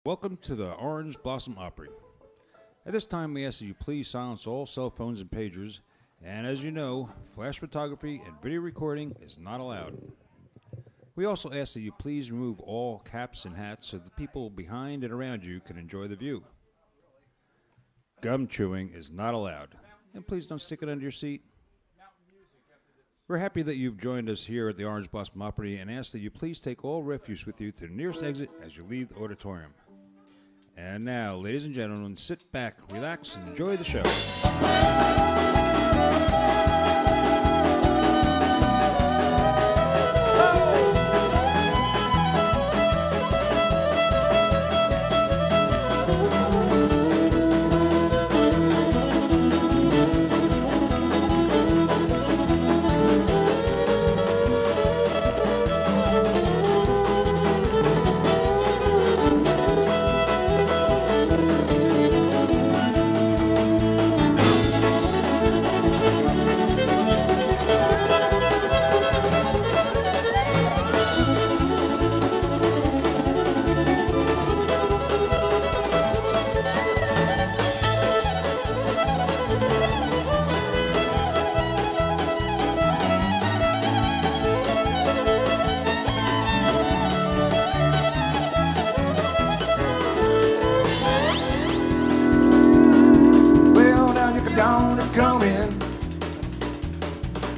Welcome to the Orange Blossom Opry. At this time, we ask that you please silence all cell phones and pagers, and as you know, flash photography and video recording is not allowed. We also ask that you please remove all caps and hats so the people behind and around you can enjoy the view. Gum chewing is not allowed, and please don't stick it under your seat. We're happy that you've joined us here at the Orange Blossom Opry and ask that you please take all refuse with you to the nearest exit as you leave the auditorium. And now, ladies and gentlemen, sit back, relax, and enjoy the show.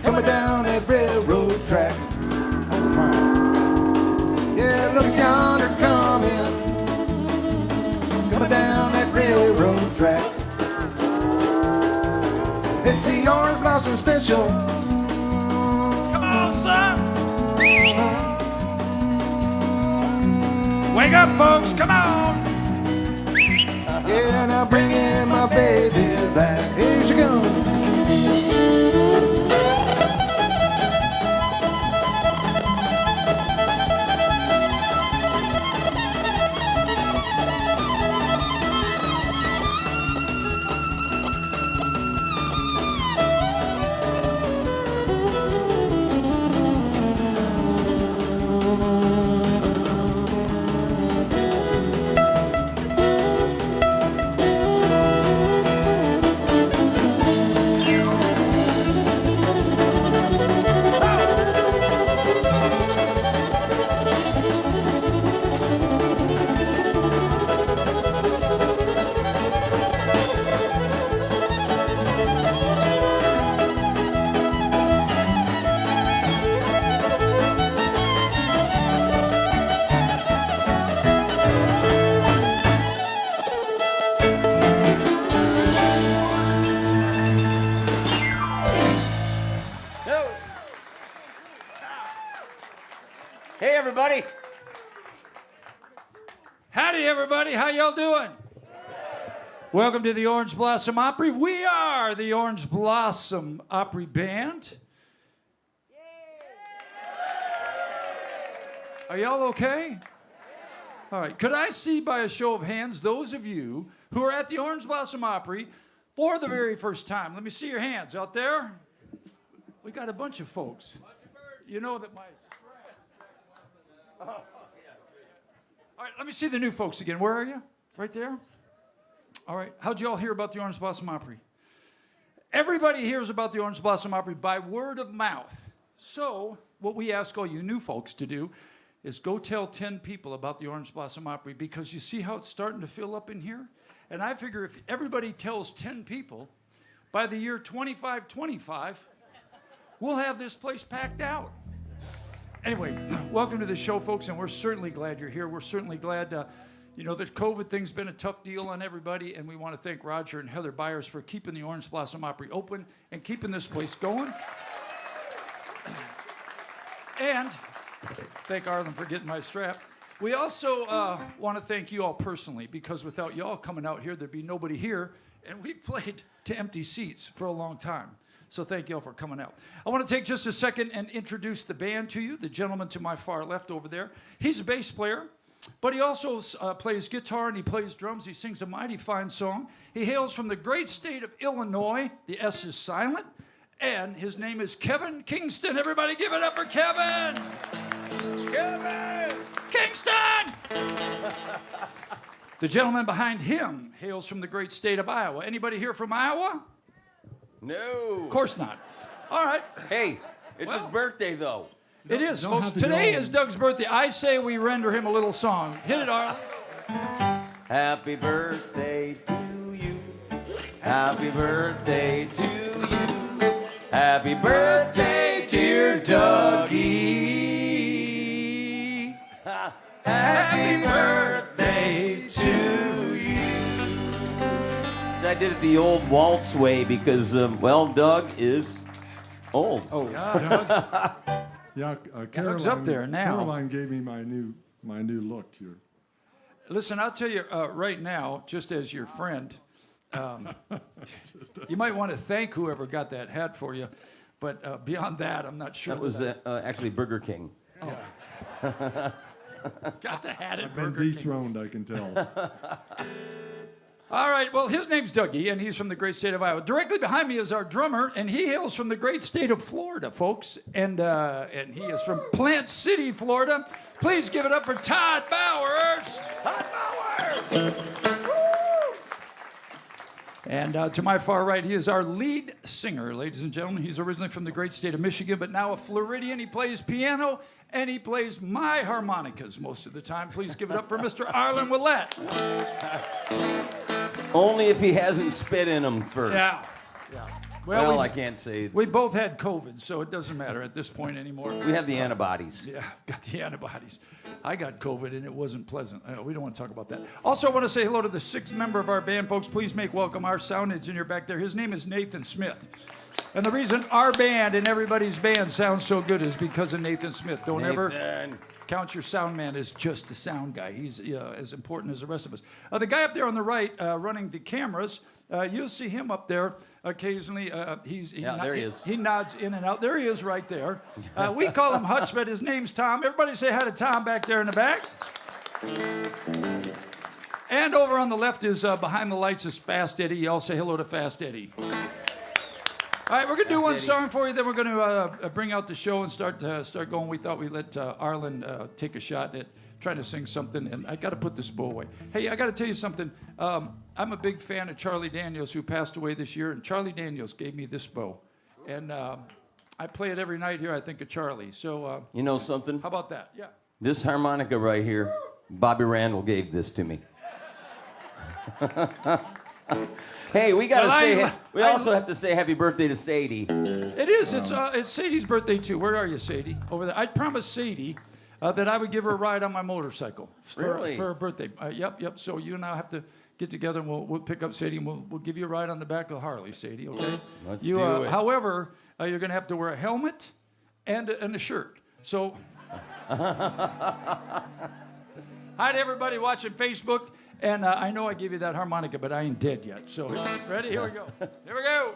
Coming down that railroad track. Yeah, look at yonder coming down that railroad track. It's the Orange Blossom Special. Come on, son. Wake up, folks, come on. Yeah, now bringing my baby back. Here she goes. Hey, everybody. Howdy, everybody. How y'all doing? Welcome to the Orange Blossom Opry. We are the Orange Blossom Opry Band. Are y'all okay? All right. Could I see by a show of hands those of you who are at the Orange Blossom Opry for the very first time? Let me see your hands out there. We got a bunch of folks. You know that my... All right, let me see the new folks again. Where are you? Right there? All right. How'd you all hear about the Orange Blossom Opry? Everybody hears about the Orange Blossom Opry by word of mouth. So what we ask all you new folks to do is go tell 10 people about the Orange Blossom Opry, because you see how it's starting to fill up in here? And I figure if everybody tells 10 people, by the year 2525, we'll have this place packed out. Anyway, welcome to the show, folks, and we're certainly glad you're here. We're certainly glad, the COVID thing's been a tough deal on everybody, and we want to thank Roger and Heather Byers for keeping the Orange Blossom Opry open and keeping this place going. And thank Arlen for getting my strap. We also want to thank you all personally, because without you all coming out here, there'd be nobody here, and we played to empty seats for a long time. So thank you all for coming out. I want to take just a second and introduce the band to you. The gentleman to my far left over there, he's a bass player, but he also plays guitar and he plays drums. He sings a mighty fine song. He hails from the great state of Illinois. The S is silent. And his name is Kevin Kingston. Everybody give it up for Kevin. Kevin! Kingston! The gentleman behind him hails from the great state of Iowa. Anybody here from Iowa? No. Of course not. All right. Hey, it's his birthday, though. It is, don't folks. have to go Today on. is Doug's birthday. I say we render him a little song. Hit it, Arlen. Happy birthday to you. Happy birthday to you. Happy birthday, dear Dougie. Happy birthday to you. I did it the old waltz way because, Doug is old. Oh, yeah. Yeah, Doug's Caroline. up there now. Caroline gave me my new look here. Listen, I'll tell you right now, just as your friend, you might want to thank whoever got that hat for you. But beyond that, I'm not sure. That was actually Burger King. Got the hat at I've been Burger King. dethroned, I can tell. All right, well, his name's Dougie, and he's from the great state of Iowa. Directly behind me is our drummer, and he hails from the great state of Florida, folks. And he is from Plant City, Florida. Please give it up for Todd Bowers. Todd Bowers! And to my far right, he is our lead singer, ladies and gentlemen. He's originally from the great state of Michigan, but now a Floridian. He plays piano, and he plays my harmonicas most of the time. Please give it up for Mr. Arlen Willett. Only if he hasn't spit in them first. Yeah. Well, I can't say. We both had COVID, so it doesn't matter at this point anymore. We have the antibodies. Yeah, got the antibodies. I got COVID, and it wasn't pleasant. We don't want to talk about that. Also, I want to say hello to the sixth member of our band, folks. Please make welcome our sound engineer back there. His name is Nathan Smith. And the reason our band and everybody's band sounds so good is because of Nathan Smith. Don't ever count your sound man as just a sound guy. He's as important as the rest of us. The guy up there on the right running the cameras, you'll see him up there occasionally. There he is. He nods in and out. There he is right there. We call him Hutch, but his name's Tom. Everybody say hi to Tom back there in the back. And over on the left is behind the lights is Fast Eddie. Y'all say hello to Fast Eddie. All right, we're going to do one song for you, then we're going to bring out the show and start going. We thought we'd let Arlen take a shot at trying to sing something, and I got to put this bow away. Hey, I got to tell you something. I'm a big fan of Charlie Daniels, who passed away this year, and Charlie Daniels gave me this bow. And I play it every night here. I think of Charlie. So You know something? how about that? Yeah. This harmonica right here, Bobby Randall gave this to me. Hey, we gotta we also have to say happy birthday to Sadie. It is. It's Sadie's birthday, too. Where are you, Sadie? Over there. I promised Sadie that I would give her a ride on my motorcycle for her birthday. Yep. So you and I have to get together, and we'll pick up Sadie, and we'll give you a ride on the back of Harley, Sadie, okay? Let's do it. However, you're going to have to wear a helmet and a shirt. So, hi to everybody watching Facebook. And I know I gave you that harmonica, but I ain't dead yet. So, ready? Here we go. Here we go.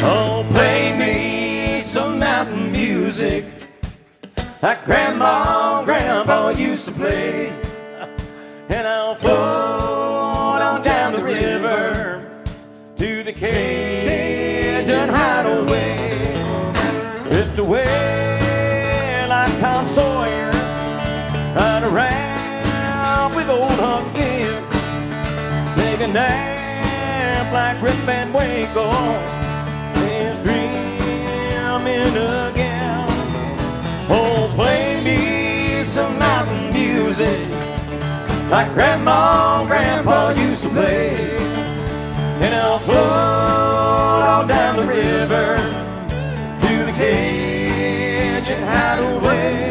Oh, play me some mountain music like Grandma and Grandpa used to play. And I'll float on down the river to the Cajun hideaway. Drift away like Tom Sawyer, ride around with old Huck Finn. Take a nap like Rip Van Winkle, and dreaming again. Oh, play me some mountain music like Grandma and Grandpa used to play. And I'll float on down the river to the Cajun hideaway.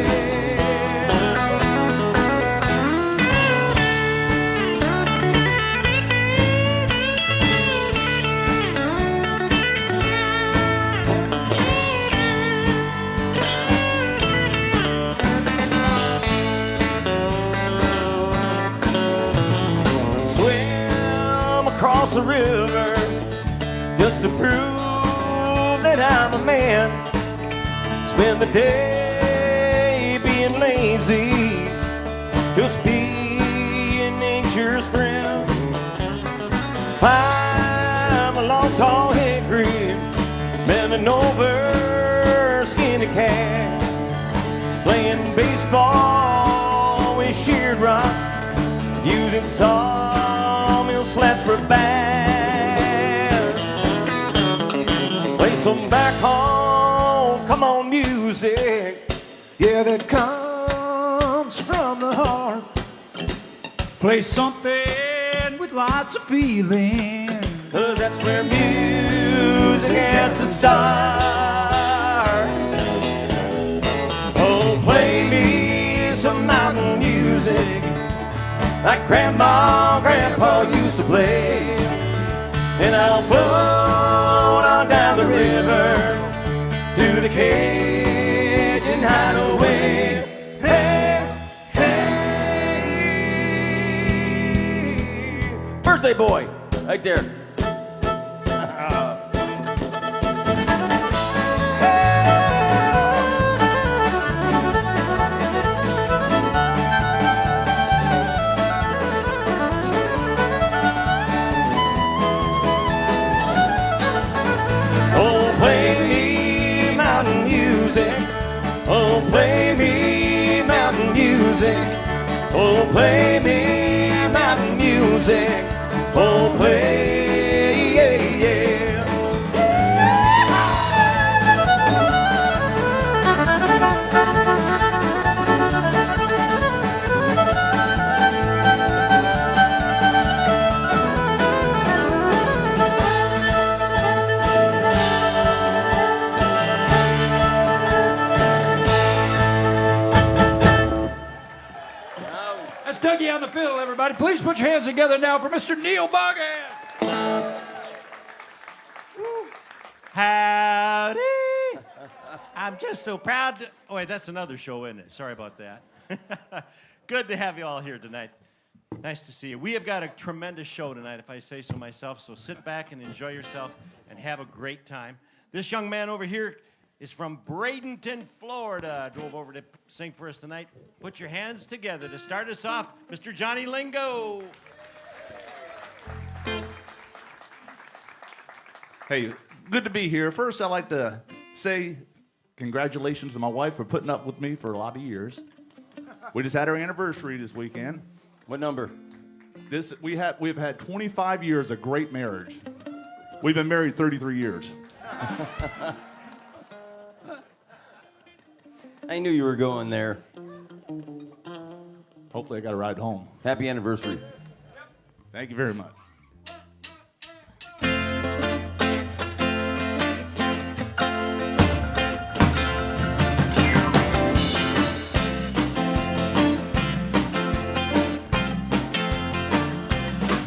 Across the river just to prove that I'm a man. Spend the day being lazy, just being nature's friend. I'm a long, tall hickory, bending over skinny cat, playing baseball with sheared rocks, using sawmill slats for bats. Play some back home, come on music. Yeah, that comes from the heart. Play something with lots of feeling. 'Cause that's where music has to start. Oh, play me some mountain music like Grandma, Grandpa used to play. And I'll float on down the river to the Cajun hideaway. Hey, hey. Birthday boy, right there. Oh, play me mountain music. Oh, play me mountain music. Oh, play me mountain music. Oh, play, yeah, yeah. That's Dougie on the fiddle, everybody. Please put your hands together now for Mr. Neil Boggins. Howdy! I'm just so proud to... Oh, wait, that's another show, isn't it? Sorry about that. Good to have you all here tonight. Nice to see you. We have got a tremendous show tonight, if I say so myself, so sit back and enjoy yourself and have a great time. This young man over here is from Bradenton, Florida. Drove over to sing for us tonight. Put your hands together to start us off, Mr. Johnny Lingo. Hey, good to be here. First, I'd like to say congratulations to my wife for putting up with me for a lot of years. We just had our anniversary this weekend. What number? We've had 25 years of great marriage. We've been married 33 years. I knew you were going there. Hopefully I got a ride home. Happy anniversary. Thank you very much.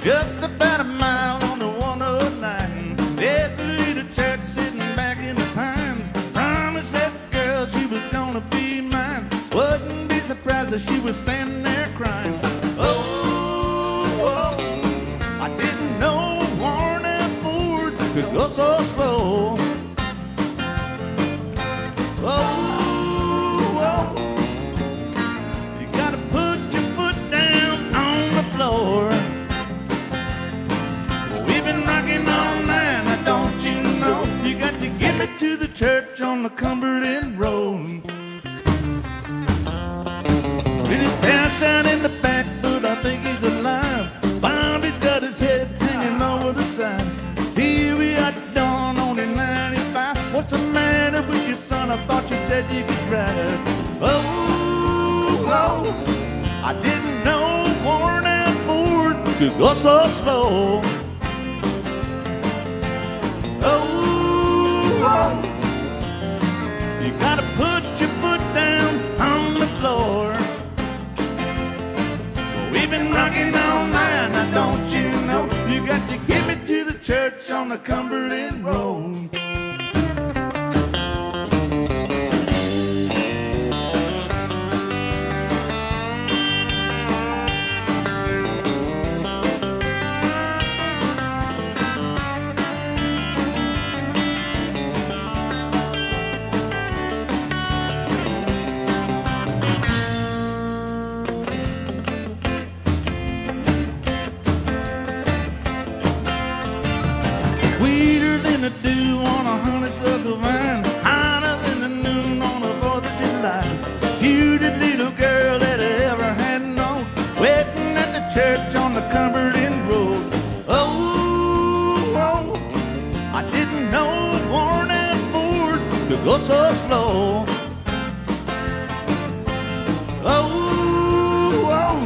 Just about a mile on the 109. There's a little church sitting back in the pines. Promised that girl she was gonna be mine. Wouldn't be surprised if she was standing there crying. Oh, I didn't know worn and Ford could go so slow. Oh, you gotta put your foot down on the floor. We've been rocking all night, now don't you know? You got to get me to the church on the Cumberland Road. It is passed out in the back, but I think he's alive. Bobby's got his head hanging over the side. Here we are at dawn, only 95. What's the matter with your son? I thought you said you could drive. Oh, I didn't know worn and Ford could go so slow. Oh, you gotta put your foot down on the floor. We've been rocking all night, now don't you know? You got to get me to the church on the Cumberland Road. Sweeter than the dew on a honeysuckle vine, hotter than the noon on the 4th of July. Cutest little girl that I ever had known, waiting at the church on the Cumberland Road. Oh, oh, I didn't know worn and Ford could go so slow. Oh, oh,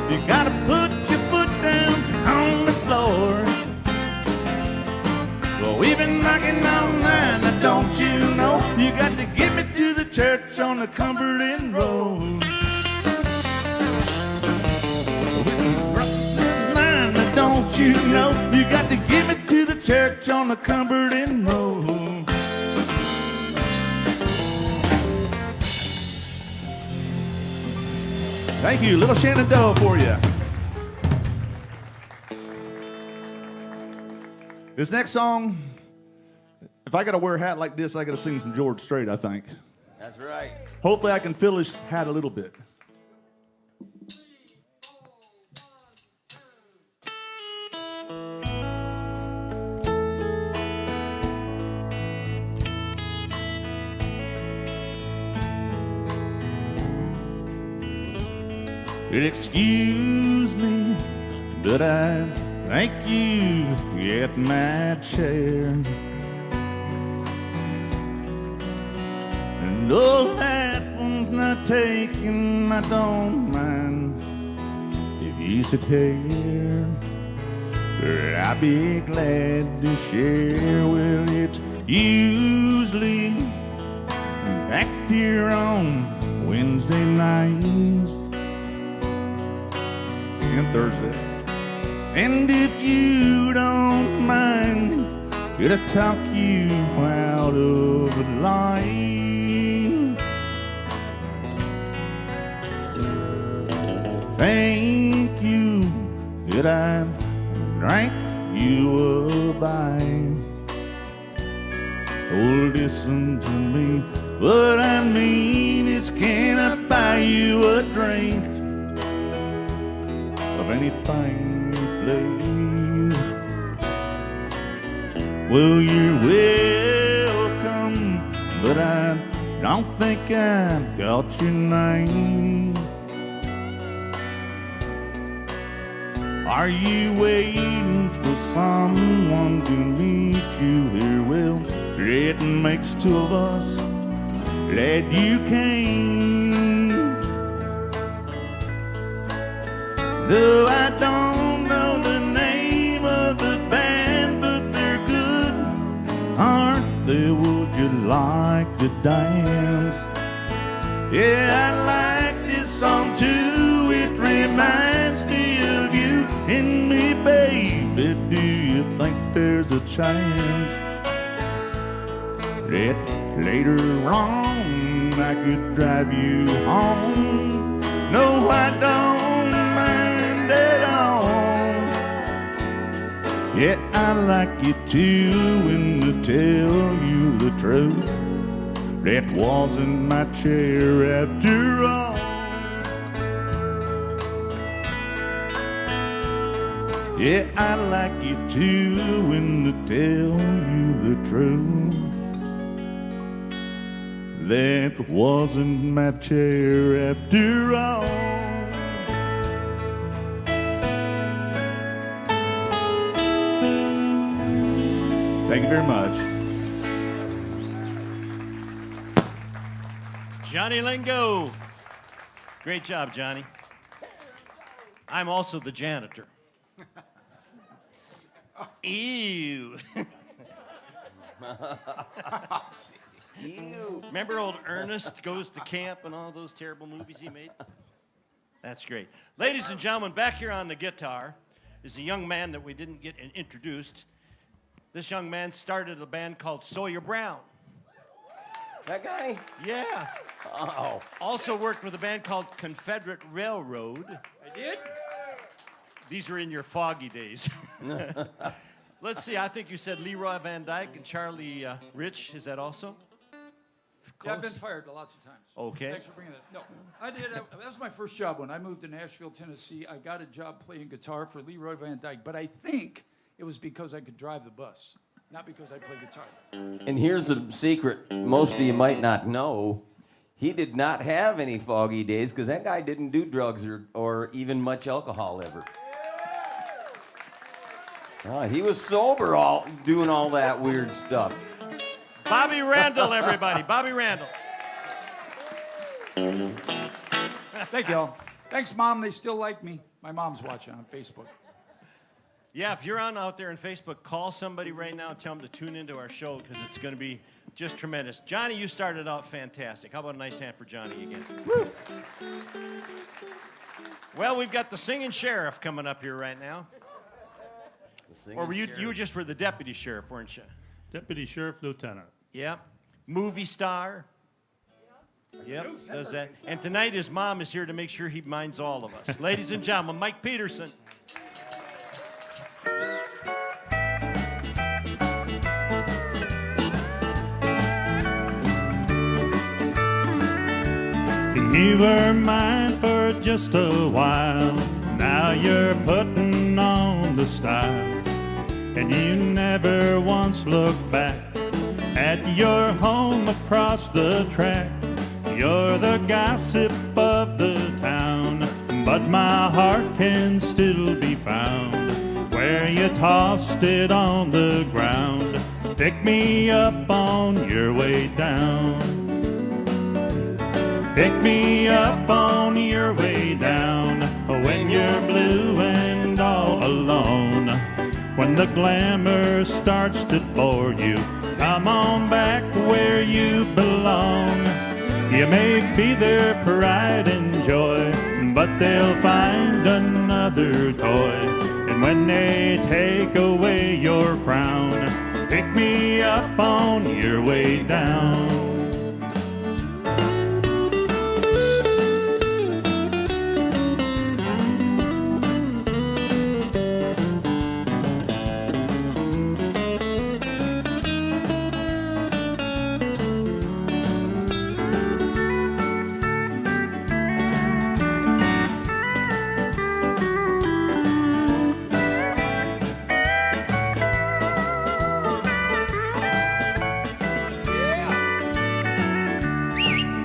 you gotta put your foot down on the floor. Well, we've been knocking on 9, now don't you know you got to get me to the church on the Cumberland Road. Don't you know you got to get me to the church on the Cumberland Road? Thank you, little Shenandoah for you. This next song, if I gotta wear a hat like this, I gotta sing some George Strait, I think. That's right. Hopefully I can fill his hat a little bit. Excuse me, but I thank you at my chair. And though that one's not taken, I don't mind if you sit here. I'll be glad to share. Well, it's usually back here on Wednesday nights and Thursday. And if you don't mind, could I talk you out of the line? Thank you, could I drink you a bite? Oh, listen to me, what I mean is, can I buy you a drink of anything, please? Well, you're welcome, but I don't think I've got your name. Are you waiting for someone to meet you here? Well, it makes two of us, glad you came. No, I don't know the name of the band, but they're good, aren't they? Would you like to dance? Yeah, I like this song too. It reminds me of you and me, baby. Do you think there's a chance that later on I could drive you home? No, I don't mind at all. Yeah, I like you too, and to tell you the truth, that wasn't my chair after all. Yeah, I like you too, and to tell you the truth, that wasn't my chair after all. Thank you very much. Johnny Lingo. Great job, Johnny. I'm also the janitor. Ew. You. Remember old Ernest Goes to Camp and all those terrible movies he made? That's great. Ladies and gentlemen, back here on the guitar is a young man that we didn't get introduced. This young man started a band called Sawyer Brown. That guy? Yeah. Oh. Also worked with a band called Confederate Railroad. I did? These were in your foggy days. Let's see, I think you said Leroy Van Dyke and Charlie Rich. Is that also? Yeah, I've been fired lots of times. Okay. Thanks for bringing that. No, I did. That was my first job when I moved to Nashville, Tennessee. I got a job playing guitar for Leroy Van Dyke. But I think it was because I could drive the bus, not because I play guitar. And here's a secret most of you might not know. He did not have any foggy days because that guy didn't do drugs or even much alcohol ever. He was sober doing all that weird stuff. Bobby Randall, everybody. Bobby Randall. Thank you all. Thanks, Mom. They still like me. My mom's watching on Facebook. Yeah, if you're on out there on Facebook, call somebody right now and tell them to tune into our show because it's going to be just tremendous. Johnny, you started out fantastic. How about a nice hand for Johnny again? Woo! Well, we've got the singing sheriff coming up here right now. Or were you just were the deputy sheriff, weren't you? Deputy Sheriff Lieutenant. Yep. Movie star. Yep, does that. And tonight his mom is here to make sure he minds all of us. Ladies and gentlemen, Mike Peterson. You were mine for just a while. Now you're putting on the style. And you never once looked back at your home across the track. You're the gossip of the town, but my heart can still be found where you tossed it on the ground. Pick me up on your way down. Pick me up on your way down when you're blue and all alone. When the glamour starts to bore you, come on back where you belong. You may be their pride and joy, but they'll find another toy. And when they take away your crown, pick me up on your way down.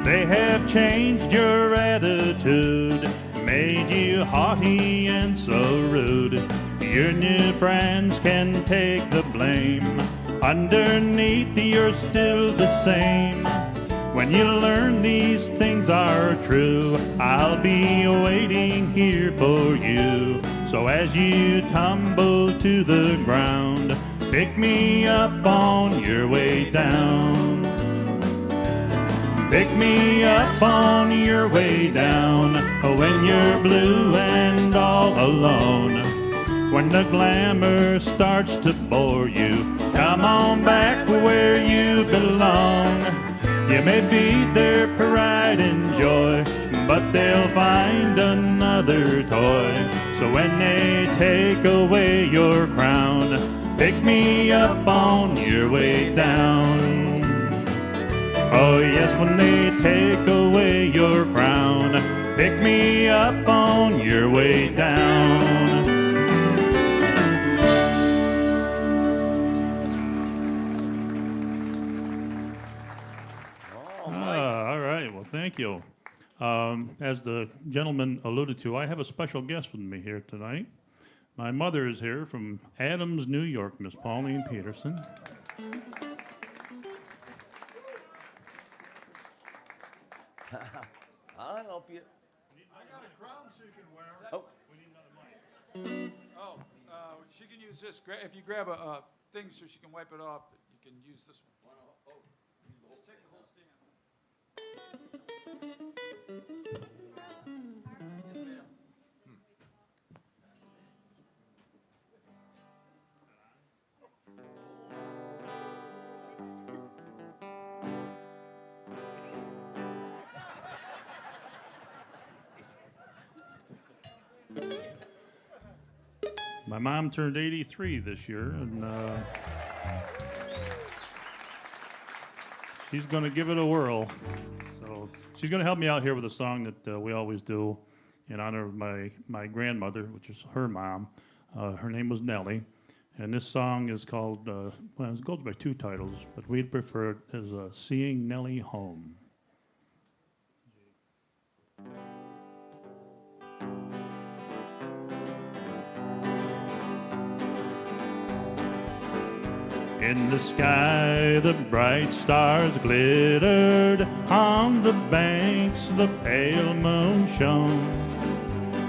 They have changed your attitude, made you haughty and so rude. Your new friends can take the blame. Underneath you're still the same. When you learn these things are true, I'll be waiting here for you. So as you tumble to the ground, pick me up on your way down. Pick me up on your way down when you're blue and all alone. When the glamour starts to bore you, come on back where you belong. You may be their pride and joy, but they'll find another toy. So when they take away your crown, pick me up on your way down. Oh yes, when they take away your crown, pick me up on your way down. All right, well, thank you. As the gentleman alluded to, I have a special guest with me here tonight. My mother is here from Adams, New York, Miss Pauline Peterson. I'll help you. I got a crown she can wear. Oh, we need another mic. Oh, she can use this. If you grab a thing so she can wipe it off, you can use this one. Just take the whole stand. Yes, ma'am. My mom turned 83 this year, and she's going to give it a whirl. So she's going to help me out here with a song that we always do in honor of my grandmother, which is her mom. Her name was Nellie, And this song is called, well, it goes by two titles, but we'd prefer it as Seeing Nellie Home. In the sky, the bright stars glittered. On the banks, the pale moon shone.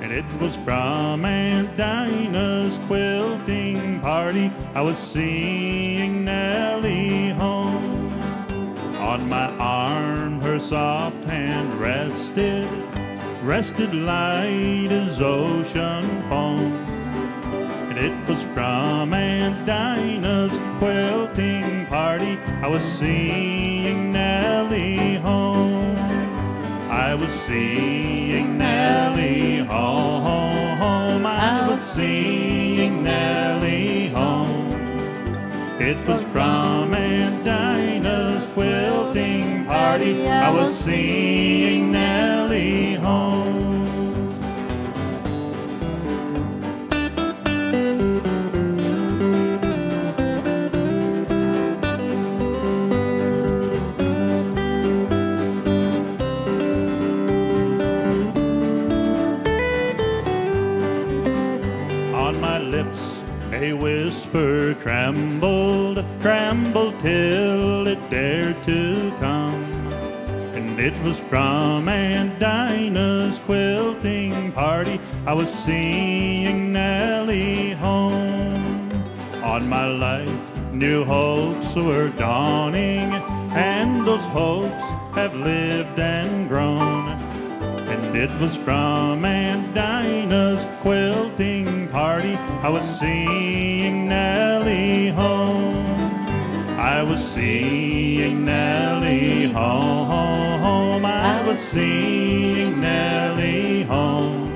And it was from Aunt Dinah's quilting party I was seeing Nellie home. On my arm, her soft hand rested light as ocean foam. It was from Aunt Dinah's quilting party I was seeing Nellie home. I was seeing Nellie home. I was seeing Nellie home. It was from Aunt Dinah's quilting party I was seeing Nellie home. A whisper trembled till it dared to come. And it was from Aunt Dinah's quilting party I was seeing Nellie home. On my life, new hopes were dawning, and those hopes have lived and grown. And it was from Aunt Dinah's quilting party I was seeing Nellie home. I was seeing Nellie home. I was seeing Nellie home.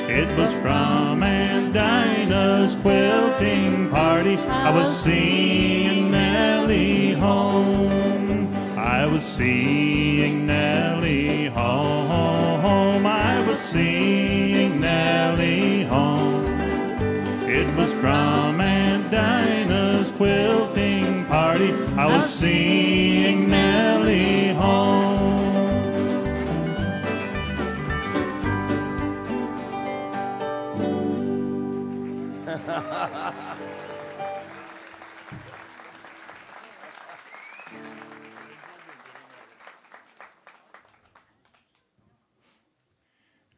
It was from Aunt Dinah's quilting party I was seeing Nellie home. I was seeing Nellie home. I was seeing Nellie home. It was from Aunt Dinah's quilting party I was seeing Nellie home.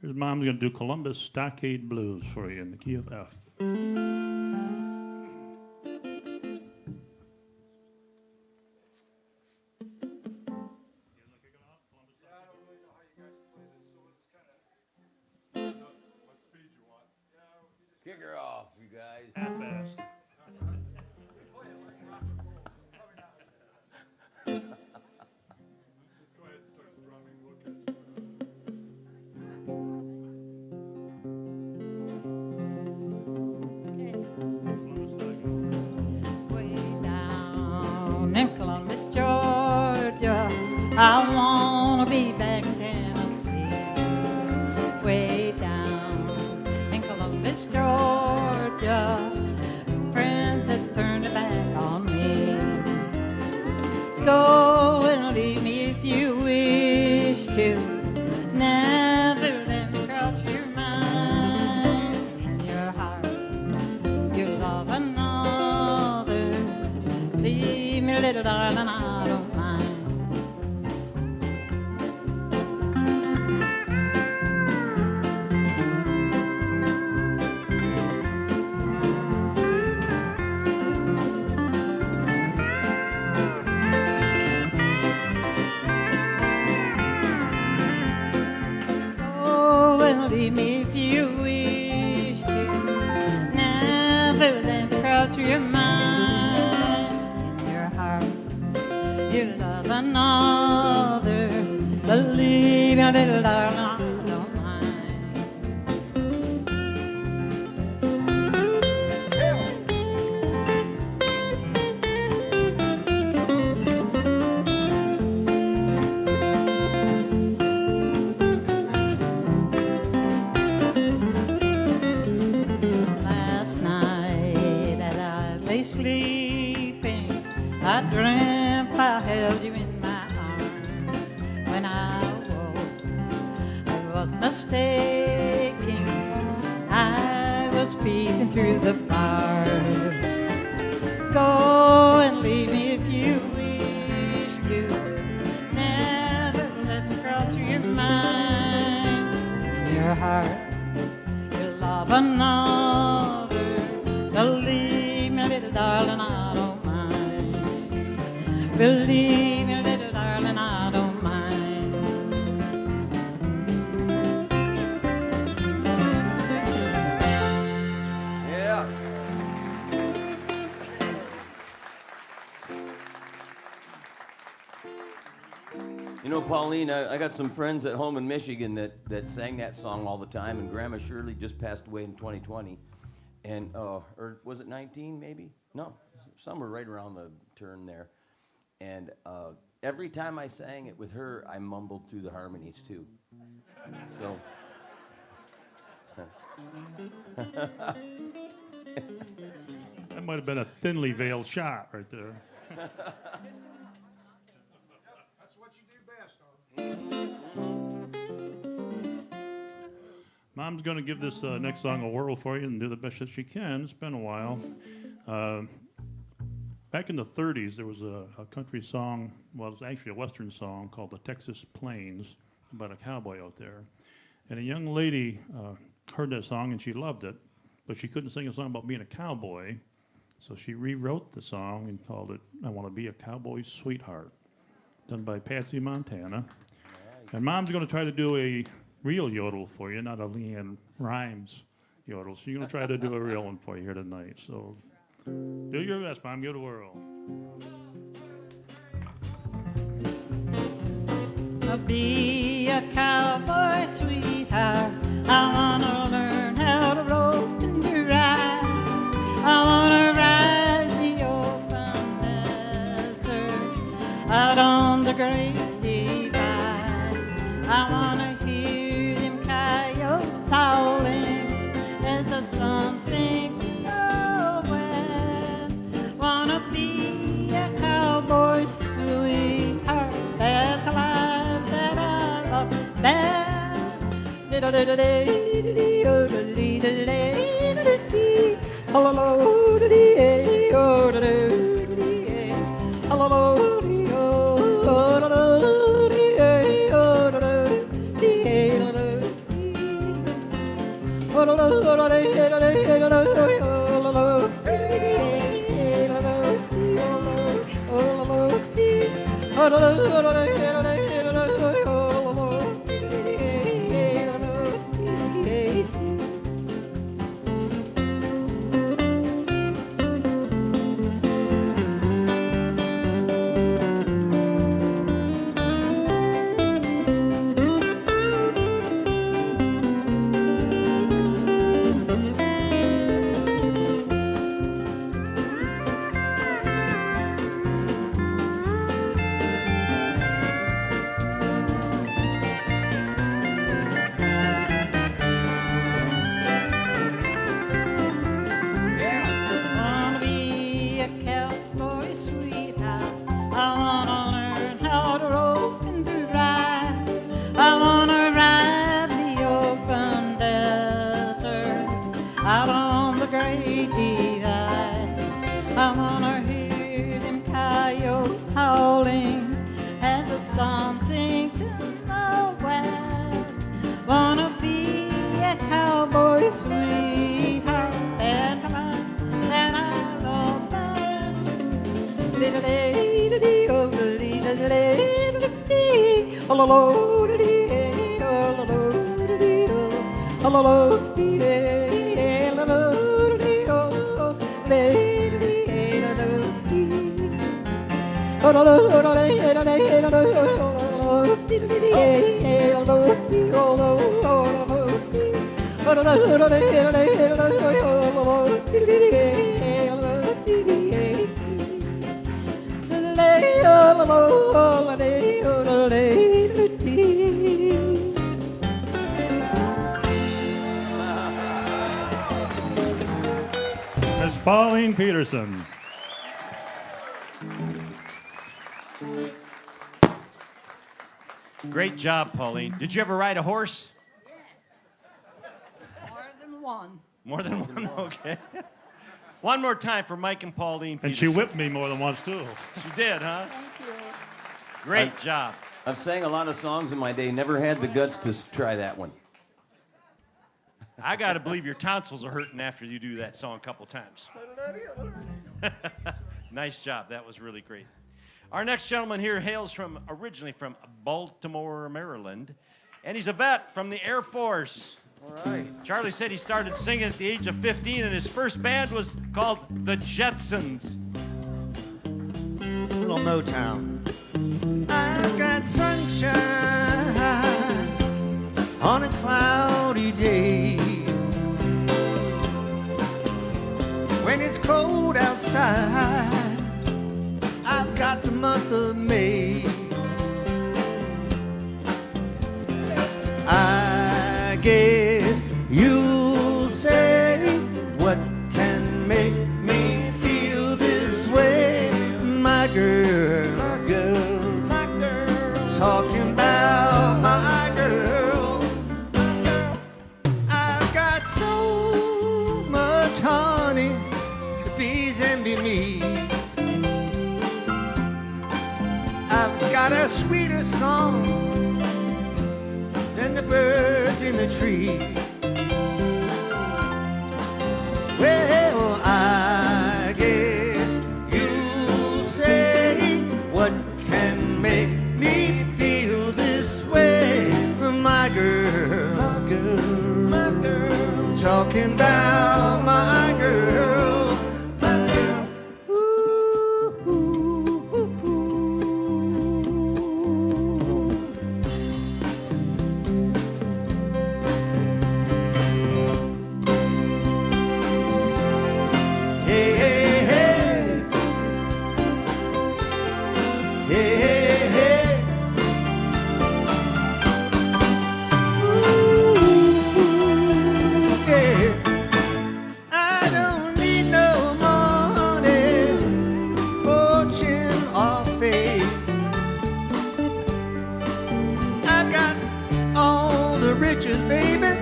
Here's Mom's going to do Columbus Stockade Blues for you in the key of F. Kick her off, you guys. Half-assed. I wanna be back in Tennessee, way down in Columbus, Georgia. Friends have turned their back on me. Go and leave me if you wish to. Never let me cross your mind. In your heart, you love another. Leave me, little darling, I don't mind. Leave me if you wish to. Never let me cross your mind. In your heart, you love another. Believe me, little darling, I don't mind. Last night as I sleeping, I dreamt I held you in my arms. When I woke, I was mistaken. I was peeping through the bars. Go and leave me if you wish to. Never let me cross through your mind. Your heart, your love another. Believe me, little darling, I don't mind. Believe me, little darling, I don't mind. Yeah. You know, Pauline, I got some friends at home in Michigan that sang that song all the time, and Grandma Shirley just passed away in 2020. And, or was it 19 maybe? No, somewhere right around the turn there. And every time I sang it with her, I mumbled through the harmonies too. So. That might have been a thinly veiled shot right there. That's what you do best, Arthur. Mom's going to give this next song a whirl for you and do the best that she can. It's been a while. Back in the 30s, there was a country song, well, it was actually a Western song called The Texas Plains, about a cowboy out there. And a young lady heard that song and she loved it, but she couldn't sing a song about being a cowboy. So she rewrote the song and called it I Want to Be a Cowboy's Sweetheart, done by Patsy Montana. And Mom's going to try to do a real yodel for you, not a Leanne Rhymes yodel. She's going to try to do a real one for you here tonight. So do your best, Mom. Give it a whirl. I'll be a cowboy sweetheart. I wanna learn how to rope and to ride. I wanna ride the open desert out on the great divide. I wanna hear them coyotes howling as the sun sinks in the west. Wanna be a cowboy sweetheart. That's a life that I love best. That's Pauline Peterson. Great job, Pauline. Did you ever ride a horse? More than one. More than one? Okay. One more time for Mike and Pauline And she Peterson. whipped me more than once, too. She did, huh? Thank you. Great job. I've sang a lot of songs in my day, never had the guts to try that one. I got to believe your tonsils are hurting after you do that song a couple times. Nice job. That was really great. Our next gentleman here hails originally from Baltimore, Maryland, and he's a vet from the Air Force. All right. Charlie said he started singing at the age of 15, and his first band was called the Jetsons. Little Motown. I've got sunshine on a cloudy day. When it's cold outside, I've got the month of May. I guess you'll say, what can make me feel this way? My girl, my girl, my girl, talking about my girl. I've got so much honey, the bees envy me. I've got a sweeter song than the birds in the tree. Well, I guess you'll say, what can make me feel this way? My girl, my girl, my girl, talking about my girl, my girl. Ooh, ooh, ooh, ooh. Hey, hey, hey. Hey, hey, hey. Ooh, yeah. I don't need no money, fortune or fame. I've got all the riches, baby,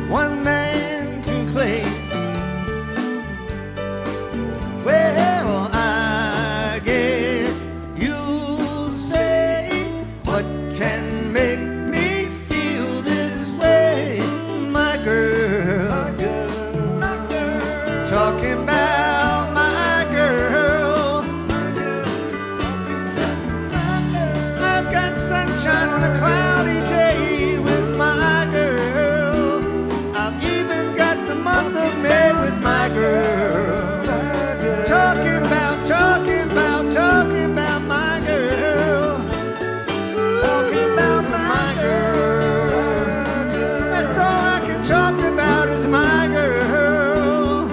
one man can claim. Well, I guess you'll say, what can make me feel this way? My girl, my girl, my girl, talking about my girl, my girl. I've got sunshine on a cloudy day with my girl. I've even got the month of May with my girl. Talking about, talking about, talking about my girl. Talking about my girl. That's all I can talk about is my girl.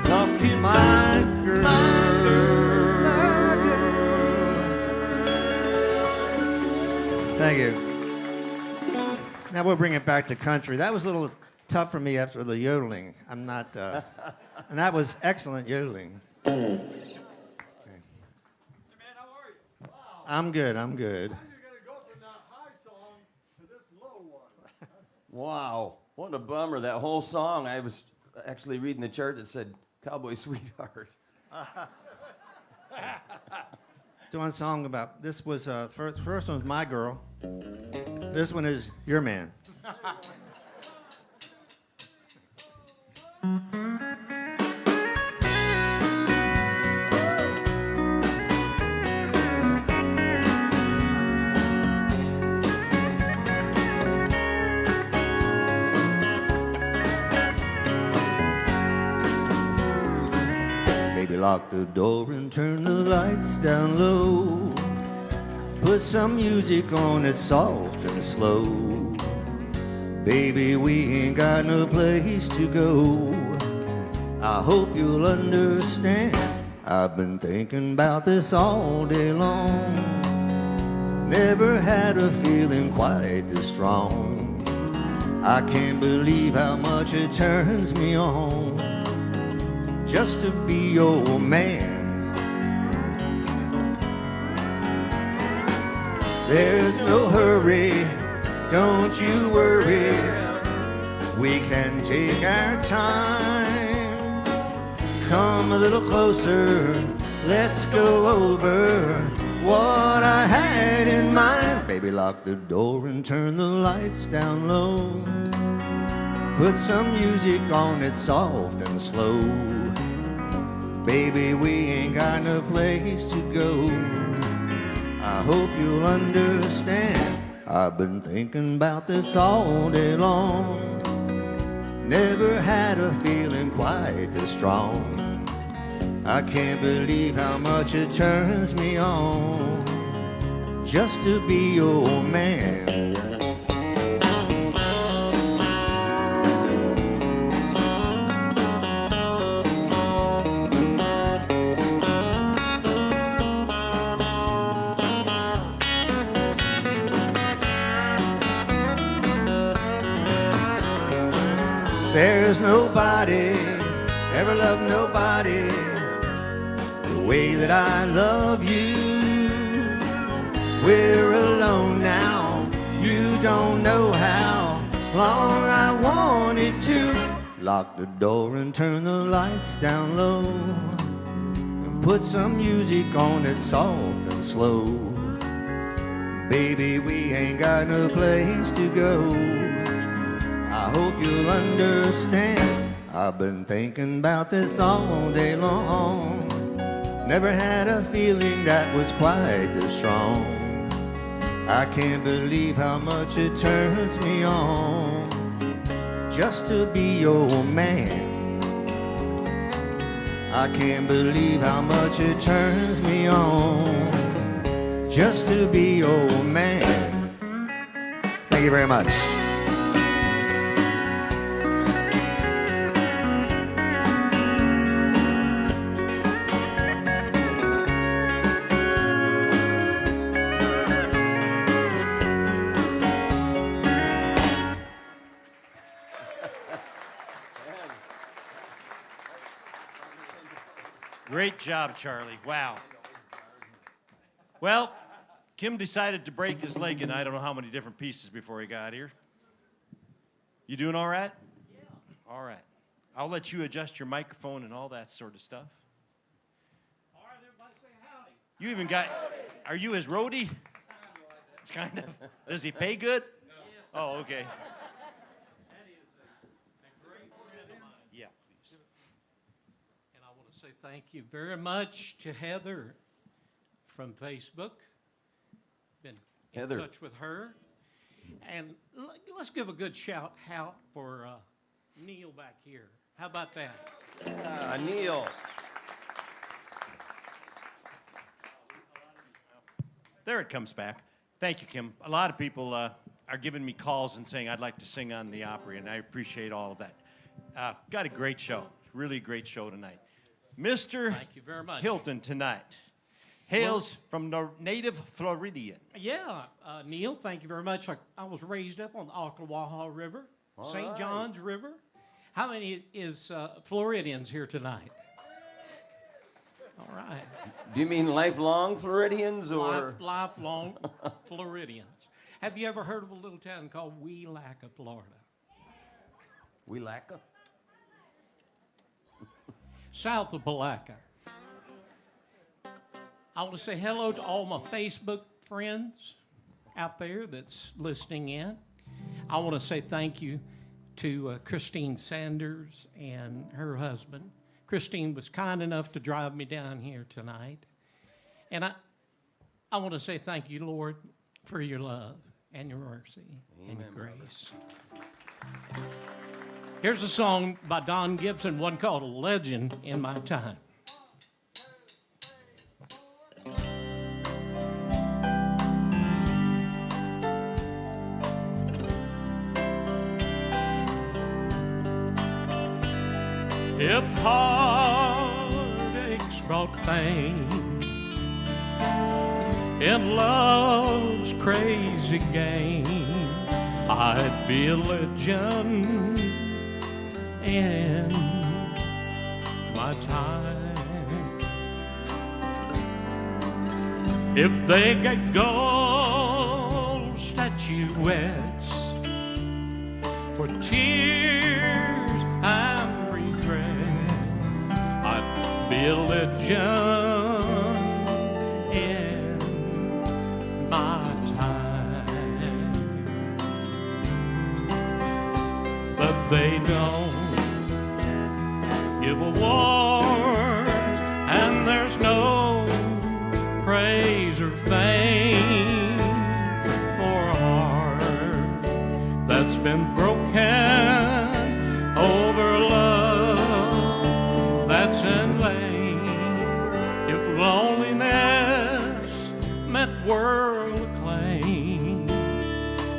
Talking my girl. Thank you. Now we'll bring it back to country. That was a little tough for me after the yodeling. I'm not, and that was excellent yodeling. Okay. Hey, man, how are you? I'm good, I'm good. You're going to go from that high song to this low one. Wow. What a bummer. That whole song, I was actually reading the chart that said Cowboy Sweetheart. Doing a song about, this was, first one was My Girl. This one is Your Man. Baby, lock the door and turn the lights down low. Put some music on that's soft and slow. Baby, we ain't got no place to go. I hope you'll understand. I've been thinking about this all day long. Never had a feeling quite this strong. I can't believe how much it turns me on just to be your man. There's no hurry, don't you worry. We can take our time. Come a little closer, let's go over what I had in mind. Baby, lock the door and turn the lights down low. Put some music on it soft and slow. Baby, we ain't got no place to go. I hope you'll understand. I've been thinking about this all day long. Never had a feeling quite this strong. I can't believe how much it turns me on just to be your man. There's nobody, ever loved nobody the way that I love you. We're alone now, you don't know how long I wanted to. Lock the door and turn the lights down low, and put some music on it soft and slow. Baby, we ain't got no place to go. I hope you'll understand. I've been thinking about this all day long. Never had a feeling that was quite this strong. I can't believe how much it turns me on just to be your man. I can't believe how much it turns me on just to be your man. Thank you very much. Great job, Charlie. Wow. Well, Kim decided to break his leg in I don't know how many different pieces before he got here. You doing all right? Yeah. All right. I'll let you adjust your microphone and all that sort of stuff. All right, everybody say howdy. You even got, are you his roadie? Kind of. Does he pay good? No. Oh, okay. That is a great friend of mine. Yeah, please. And I want to say thank you very much to Heather from Facebook. Been in Heather. touch with her. And let's give a good shout out for Neil back here. How about that? Neil. There it comes back. Thank you, Kim. A lot of people are giving me calls and saying I'd like to sing on the Opry, and I appreciate all of that. Got a great show. Really great show tonight. Mr. Thank you very much. Hilton tonight hails from the native Floridian. Yeah, Neil, thank you very much. I was raised up on the Ocklawaha River, All St. right. John's River. How many is Floridians here tonight? All right. Do you mean lifelong Floridians or? Lifelong Floridians. Have you ever heard of a little town called Weelacca, Florida? Weelacca? South of Palaca. I want to say hello to all my Facebook friends out there that's listening in. I want to say thank you to Christine Sanders and her husband. Christine was kind enough to drive me down here tonight. And I want to say thank you, Lord, for your love and your mercy and your grace. Here's a song by Don Gibson, one called A Legend in My Time. If heartaches brought pain in love's crazy game, I'd be a legend in my time. If they get gone statuettes for tears and regret. I'd be a legend in my time, but they don't give awards, and there's no praise or fame for a heart that's been broken over love that's in vain. If loneliness meant world acclaim,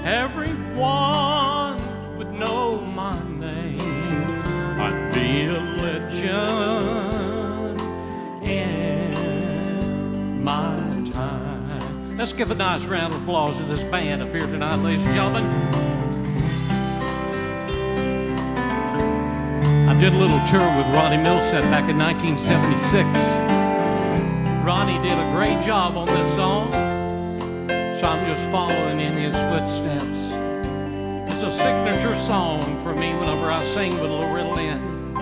everyone would know my name. I'd be a legend in my time. Let's give a nice round of applause to this band up here tonight, ladies and gentlemen. I did a little tour with Ronnie Milsap back in 1976. Ronnie did a great job on this song, so I'm just following in his footsteps. It's a signature song for me whenever I sing with Loretta Lynn.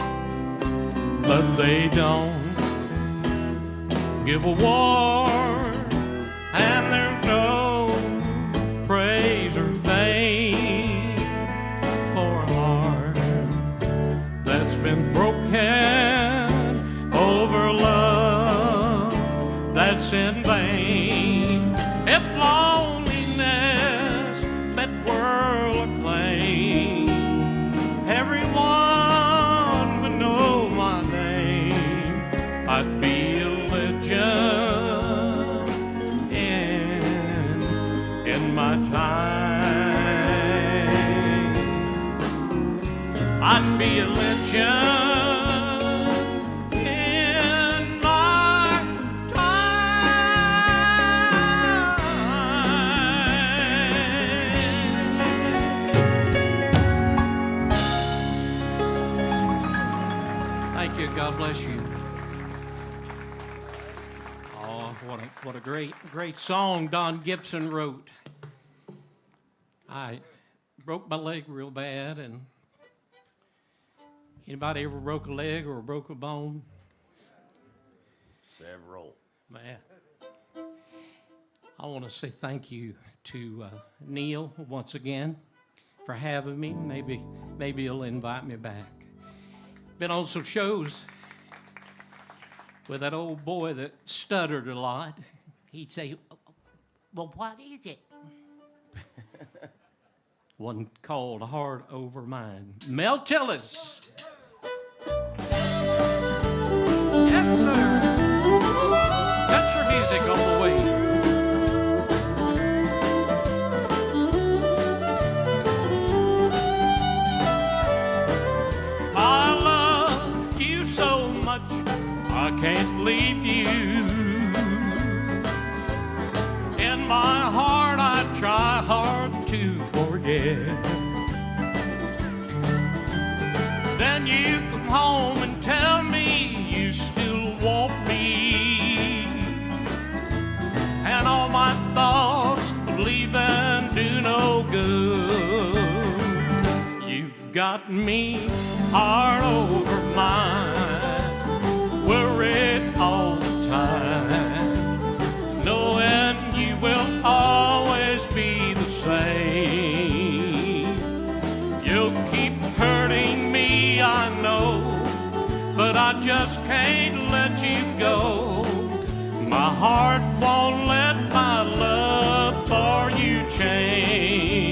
But they don't give award, and there's no praise or fame for a heart that's been broken over love that's in vain. If loneliness meant world acclaim, everyone would know my name. I'd be a legend in my time. I'd be a legend in my time. Thank you. God bless you. Oh, what a great song Don Gibson wrote. I broke my leg real bad, and anybody ever broke a leg or broke a bone? Several. Man, I want to say thank you to Neil once again for having me. Maybe he'll invite me back. Been on some shows with that old boy that stuttered a lot. He'd say, "Well, what is it?" One called Heart Over Mine. Mel Tillis. Yes, sir. Country music all the way. I love you so much, I can't leave you. In my heart, I try hard to forget. Then you come home and tell me you still want me, and all my thoughts of leaving do no good. You've got me heart over mine, worried all the time, knowing you will always be the same. You'll keep hurting me, I know, but I just can't let you go. My heart won't let my love for you change.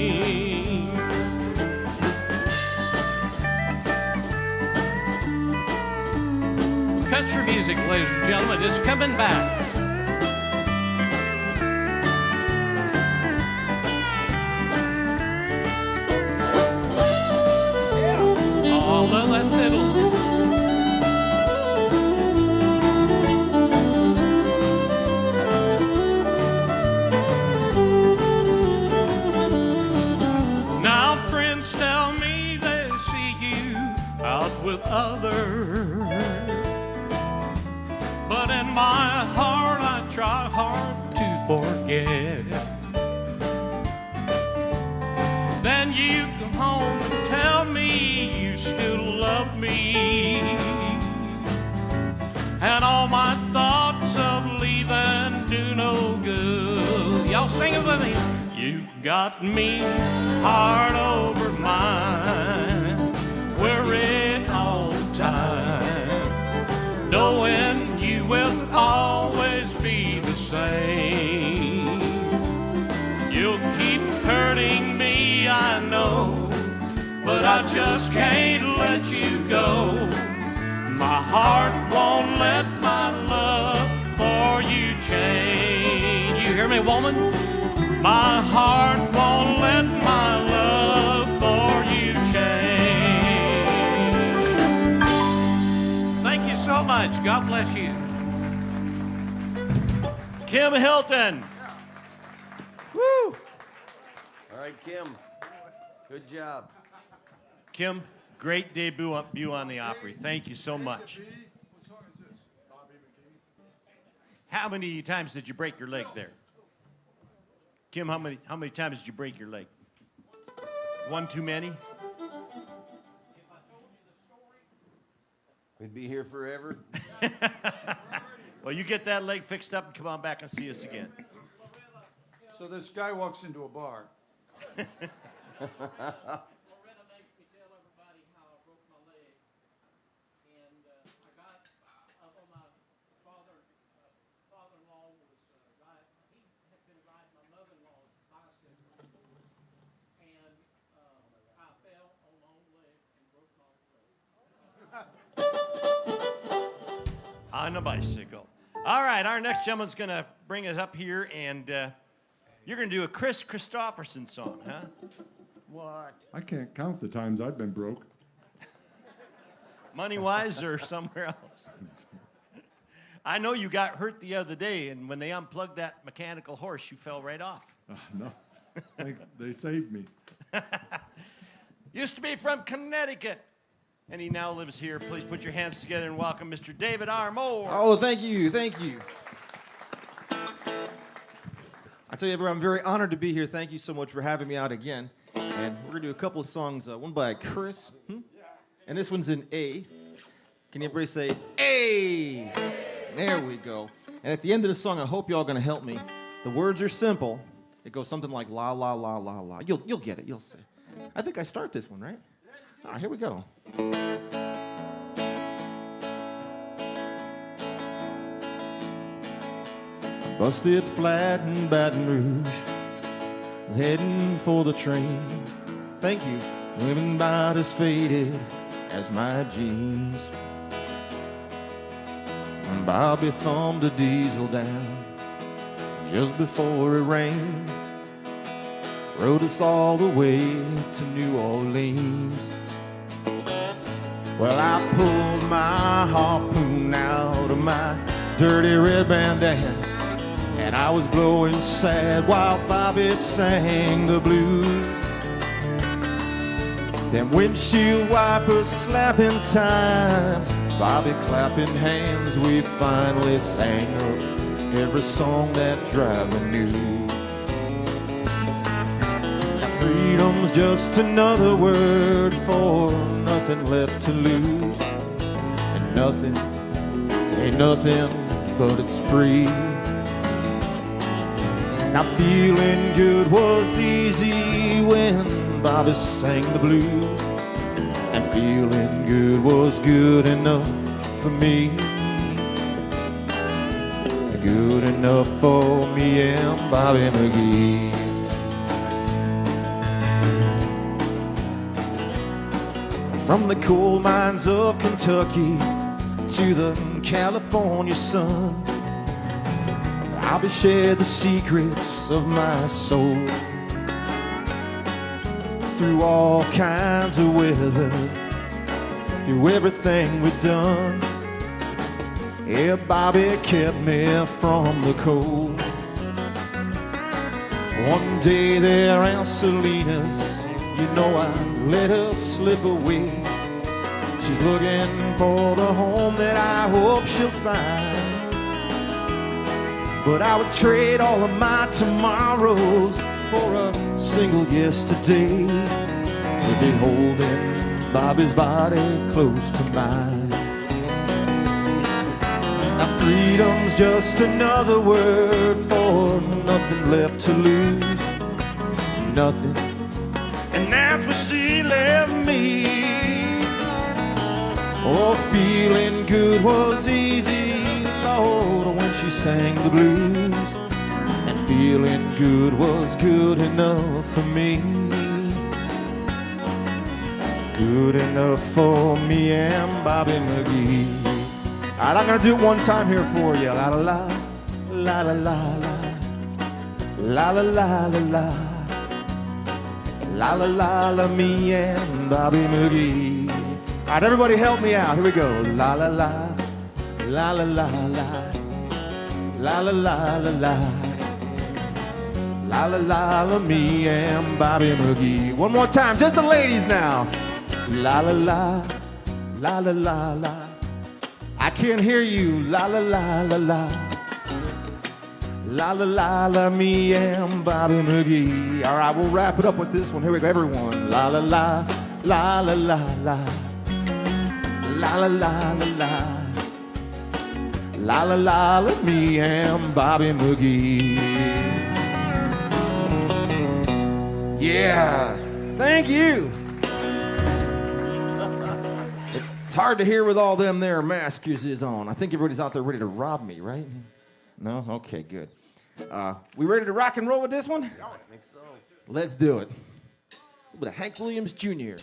Country music, ladies and gentlemen, is coming back. All of that fiddle. Now friends tell me they see you out with others, but in my heart I try hard to forget. you come home and tell me you still love me. And all my thoughts of leaving do no good. Y'all sing it with me. You got me heart over mind, worried all the time, knowing you will always be the same. You'll keep hurting me, I know, but I just can't let you go. My heart won't let my love for you change. You hear me, woman? My heart won't let my love for you change. Thank you so much. God bless you. Kim Hilton. Woo! All right, Kim. Good job. Kim, great debut on the Opry. Thank you so much. How many times did you break your leg there? Kim, how many times did you break your leg? One too many? We'd be here forever. Well, you get that leg fixed up and come on back and see us again. So this guy walks into a bar. On a bicycle. All right, our next gentleman's going to bring it up here, and you're going to do a Chris Christopherson song, huh? What? I can't count the times I've been broke. Money-wise or somewhere else? I know you got hurt the other day, and when they unplugged that mechanical horse, you fell right off. No, they saved me. Used to be from Connecticut, and he now lives here. Please put your hands together and welcome Mr. David R. Mohr. Oh, thank you, thank you. I tell you, everyone, I'm very honored to be here. Thank you so much for having me out again. And we're going to do a couple of songs, one by Chris, and this one's in A. Can everybody say A? There we go. And at the end of the song, I hope y'all going to help me. The words are simple. It goes something like la, la, la, la, la. You'll get it, you'll see. I think I start this one, right? All right, here we go. Busted flat in Baton Rouge, heading for the train. Thank you. Women about as faded as my jeans. And Bobby thumbed a diesel down just before it rained. Rode us all the way to New Orleans. Well, I pulled my harpoon out of my dirty red bandana, and I was blowing sad while Bobby sang the blues. Then windshield wipers slapping time, Bobby clapping hands, we finally sang her every song that driver knew. Now freedom's just another word for nothing left to lose, and nothing ain't nothing but it's free. Now feeling good was easy when Bobby sang the blues, and feeling good was good enough for me. Good enough for me and Bobby McGee. From the coal mines of Kentucky to the California sun, Bobby shared the secrets of my soul. Through all kinds of weather, through everything we've done, yeah, Bobby kept me from the cold. One day there, Aunt Selena's, you know I let her slip away. She's looking for the home that I hope she'll find. But I would trade all of my tomorrows for a single yesterday. to be holding Bobby's body close to mine. Now freedom's just another word for nothing left to lose. Nothing. And that's what she left me. Oh, feeling good was easy, Lord, when she sang the blues. And feeling good was good enough for me. Good enough for me and Bobby McGee. All right, I'm gonna do it one time here for you. La la la, la la la la, la la la la la, la la la la, me and Bobby McGee. All right, everybody help me out. Here we go. La la la, la la la la, la la la la la, la la la la, me and Bobby McGee. One more time, just the ladies now. La la la, la la la la. I can't hear you. La la la la la, la la la la, me and Bobby McGee. All right, we'll wrap it up with this one. Here we go, everyone. La la la, la la la la, la la la la la, la la la la, me and Bobby McGee. Yeah, thank you. It's hard to hear with all them there masks on. I think everybody's out there ready to rob me, right? No? Okay, good. We ready to rock and roll with this one? I think so. Let's do it. A little bit of Hank Williams Jr.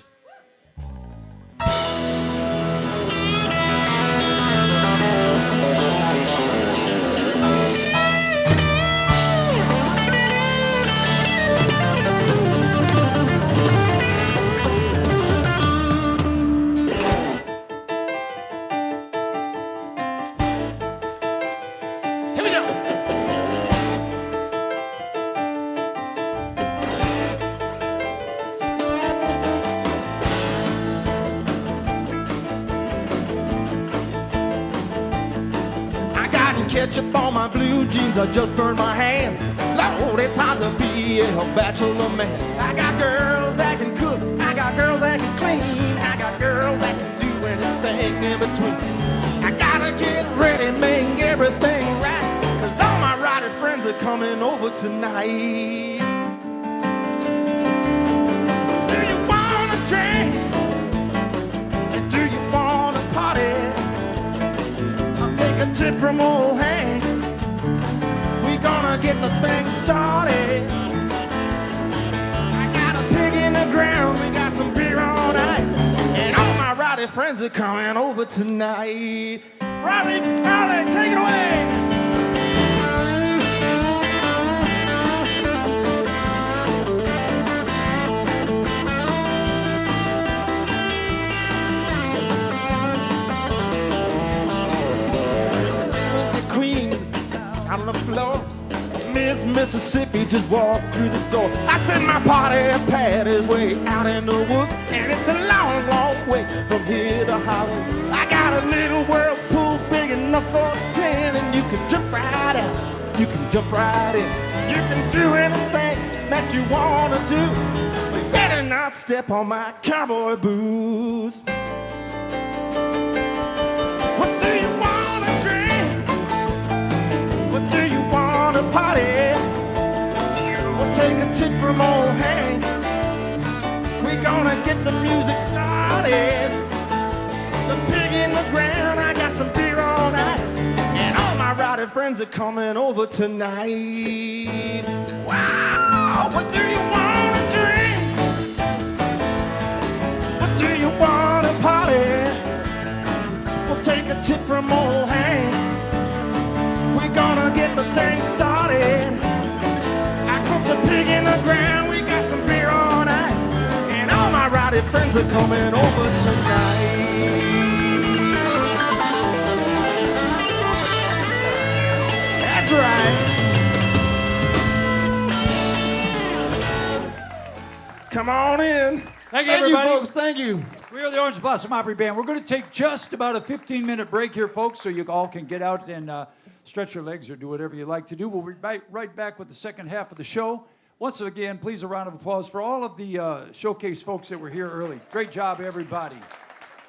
Ketchup on my blue jeans, I just burned my hand. Lord, it's hard to be a bachelor man. I got girls that can cook, I got girls that can clean, I got girls that can do anything in between. I gotta get ready, make everything right, 'cause all my righty friends are coming over tonight. Do you wanna drink? And do you wanna party? I'll take a tip from old Hank. We gonna get the thing started. I got a pig in the ground, we got some beer on ice, and all my rowdy friends are coming over tonight. Rowdy, Rowdy, take it away. Out on the floor, Miss Mississippi just walked through the door. I said my party pad is way out in the woods, and it's a long, long way from here to Hollywood. I got a little whirlpool big enough for 10, and you can jump right out, you can jump right in. You can do anything that you want to do, but you better not step on my cowboy boots. What do you want to drink? What do you want to party? We'll take a tip from old Hank. We're gonna get the music started. The pig in the ground, I got some beer on ice, and all my rowdy friends are coming over tonight. Wow! What do you want to drink? What do you want to party? We'll take a tip from old Hank. We're gonna get the thing started. I cooked the pig in the ground, we got some beer on ice, and all my rowdy friends are coming over tonight. That's right. Come on in. Thank you, everybody. folks. Thank you. We are the Orange Blossom Opry Band. We're going to take just about a 15-minute break here, folks, so you all can get out and stretch your legs or do whatever you like to do. We'll be right back with the second half of the show. Once again, please a round of applause for all of the showcase folks that were here early. Great job, everybody.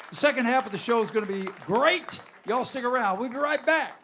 The second half of the show is going to be great. Y'all stick around. We'll be right back.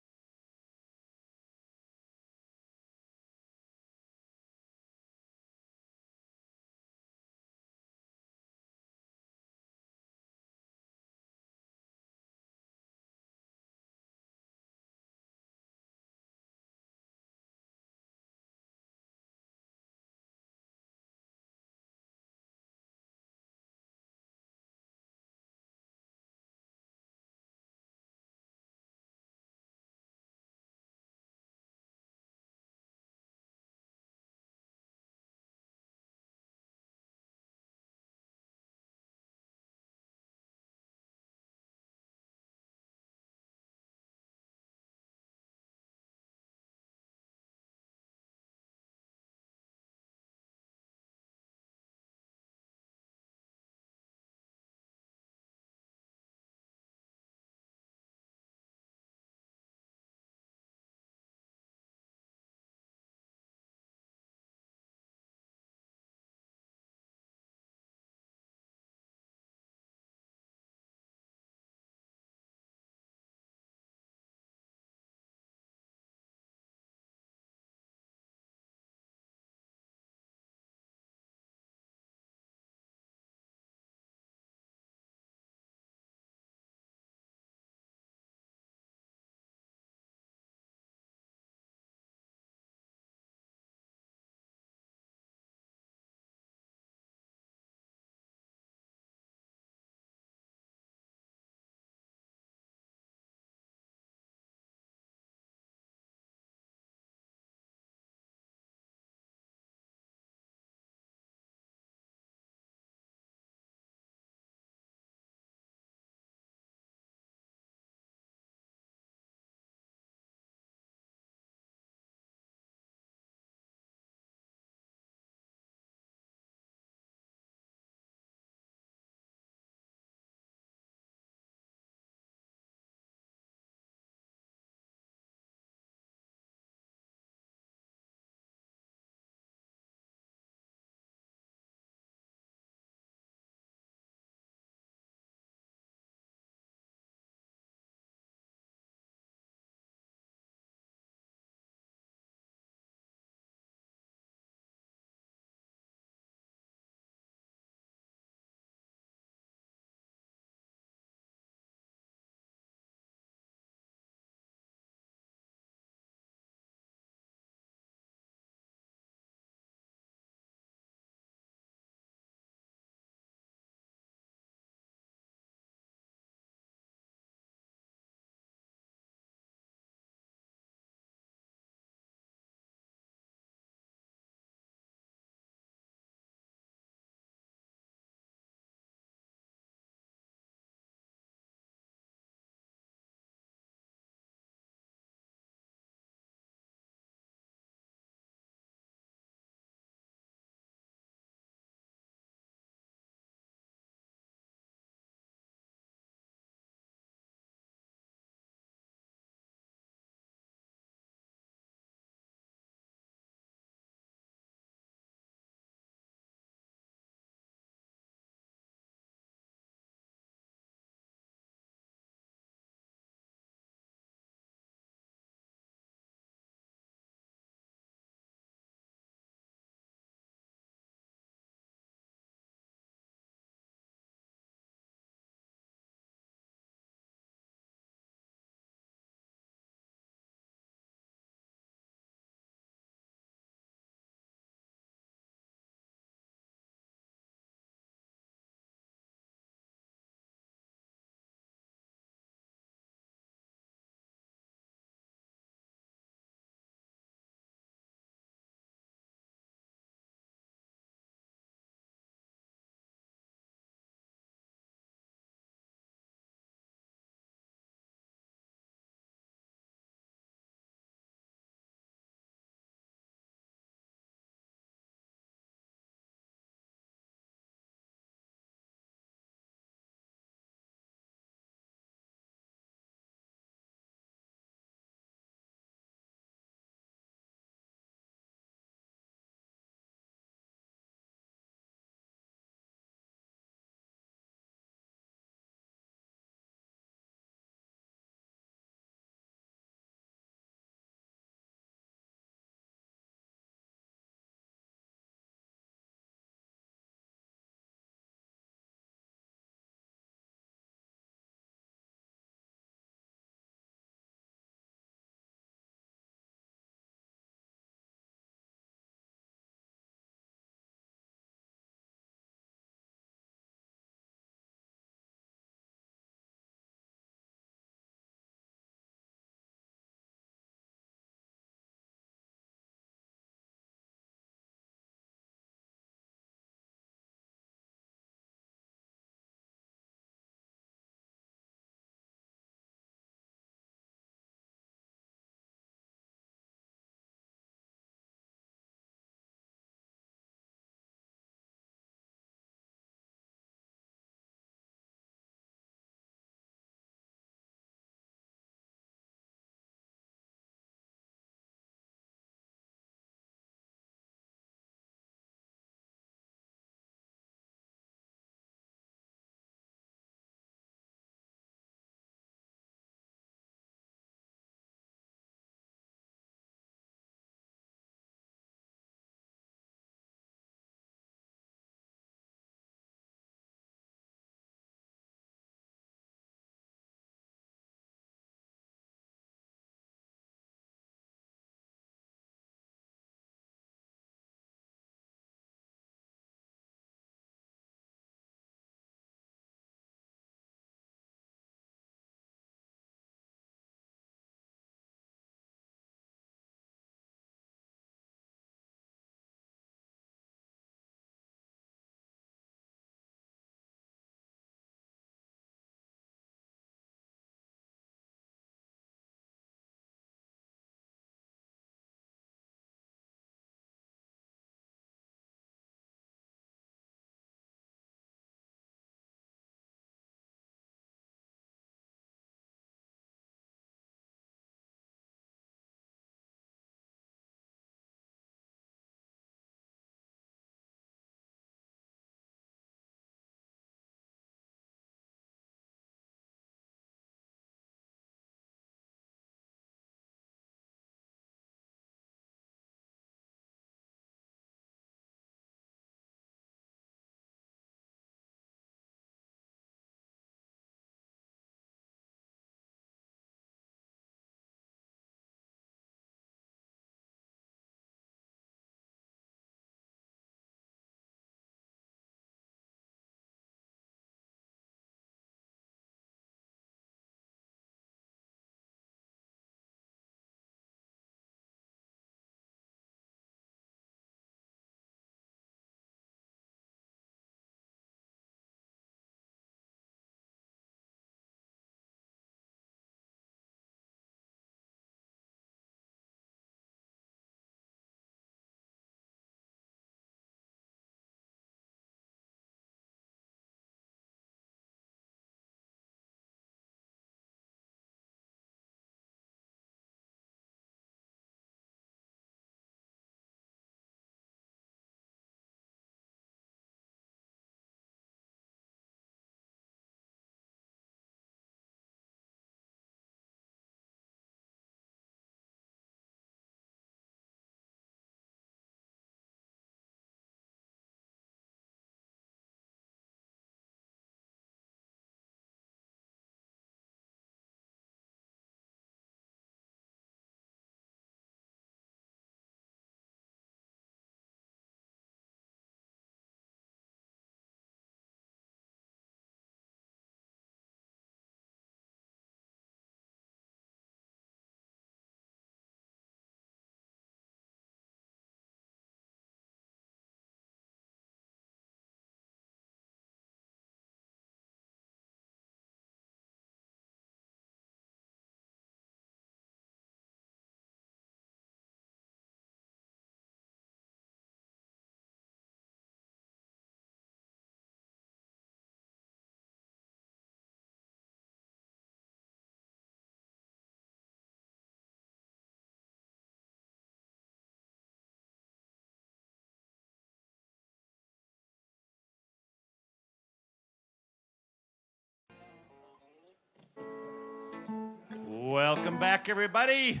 Welcome back, everybody.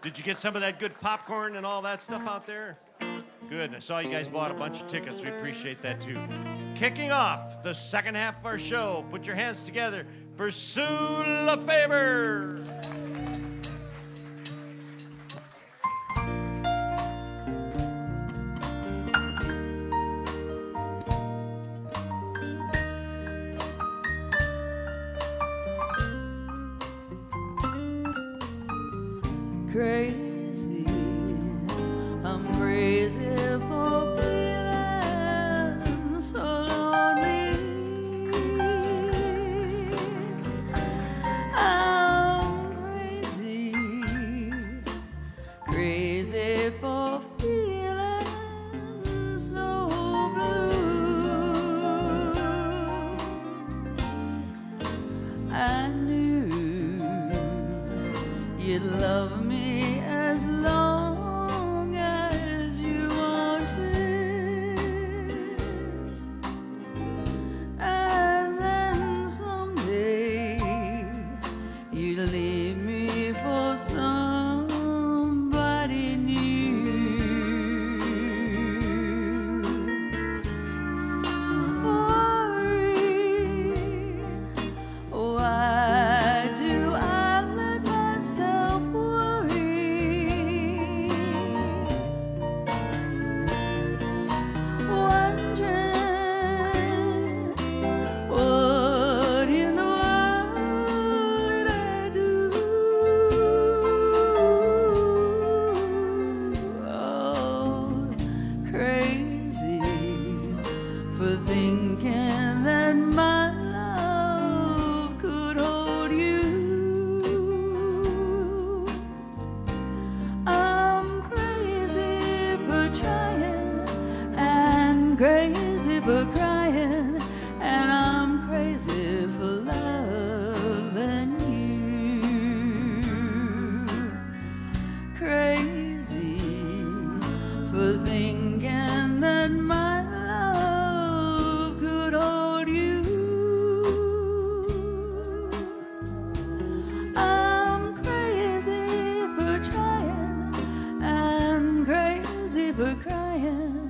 Did you get some of that good popcorn and all that stuff out there? Good. I saw you guys bought a bunch of tickets. We appreciate that, too. Kicking off the second half of our show, put your hands together for Sue LeFebvre. Crazy, I'm crazy for feeling so lonely. I'm crazy, crazy for feeling so blue. I knew you'd love me as long as you wanted, and then someday you'd leave me for somebody new. Worry, why do I let myself crazy for crying, and I'm crazy for loving you. Crazy for thinking that my love could hold you. I'm crazy for trying, and crazy for crying,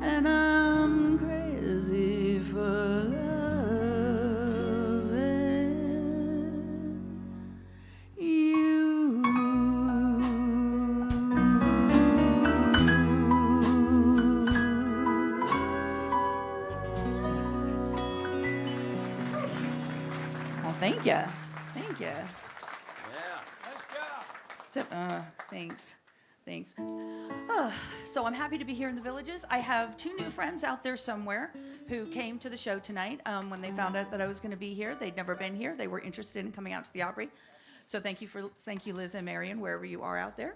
and I'm crazy for loving you. Well, thank you. Thank you. Yeah. So, thanks. Thanks. So I'm happy to be here in the Villages. I have two new friends out there somewhere who came to the show tonight when they found out that I was going to be here. They'd never been here. They were interested in coming out to the Opry. So thank you, Liz and Marion, wherever you are out there.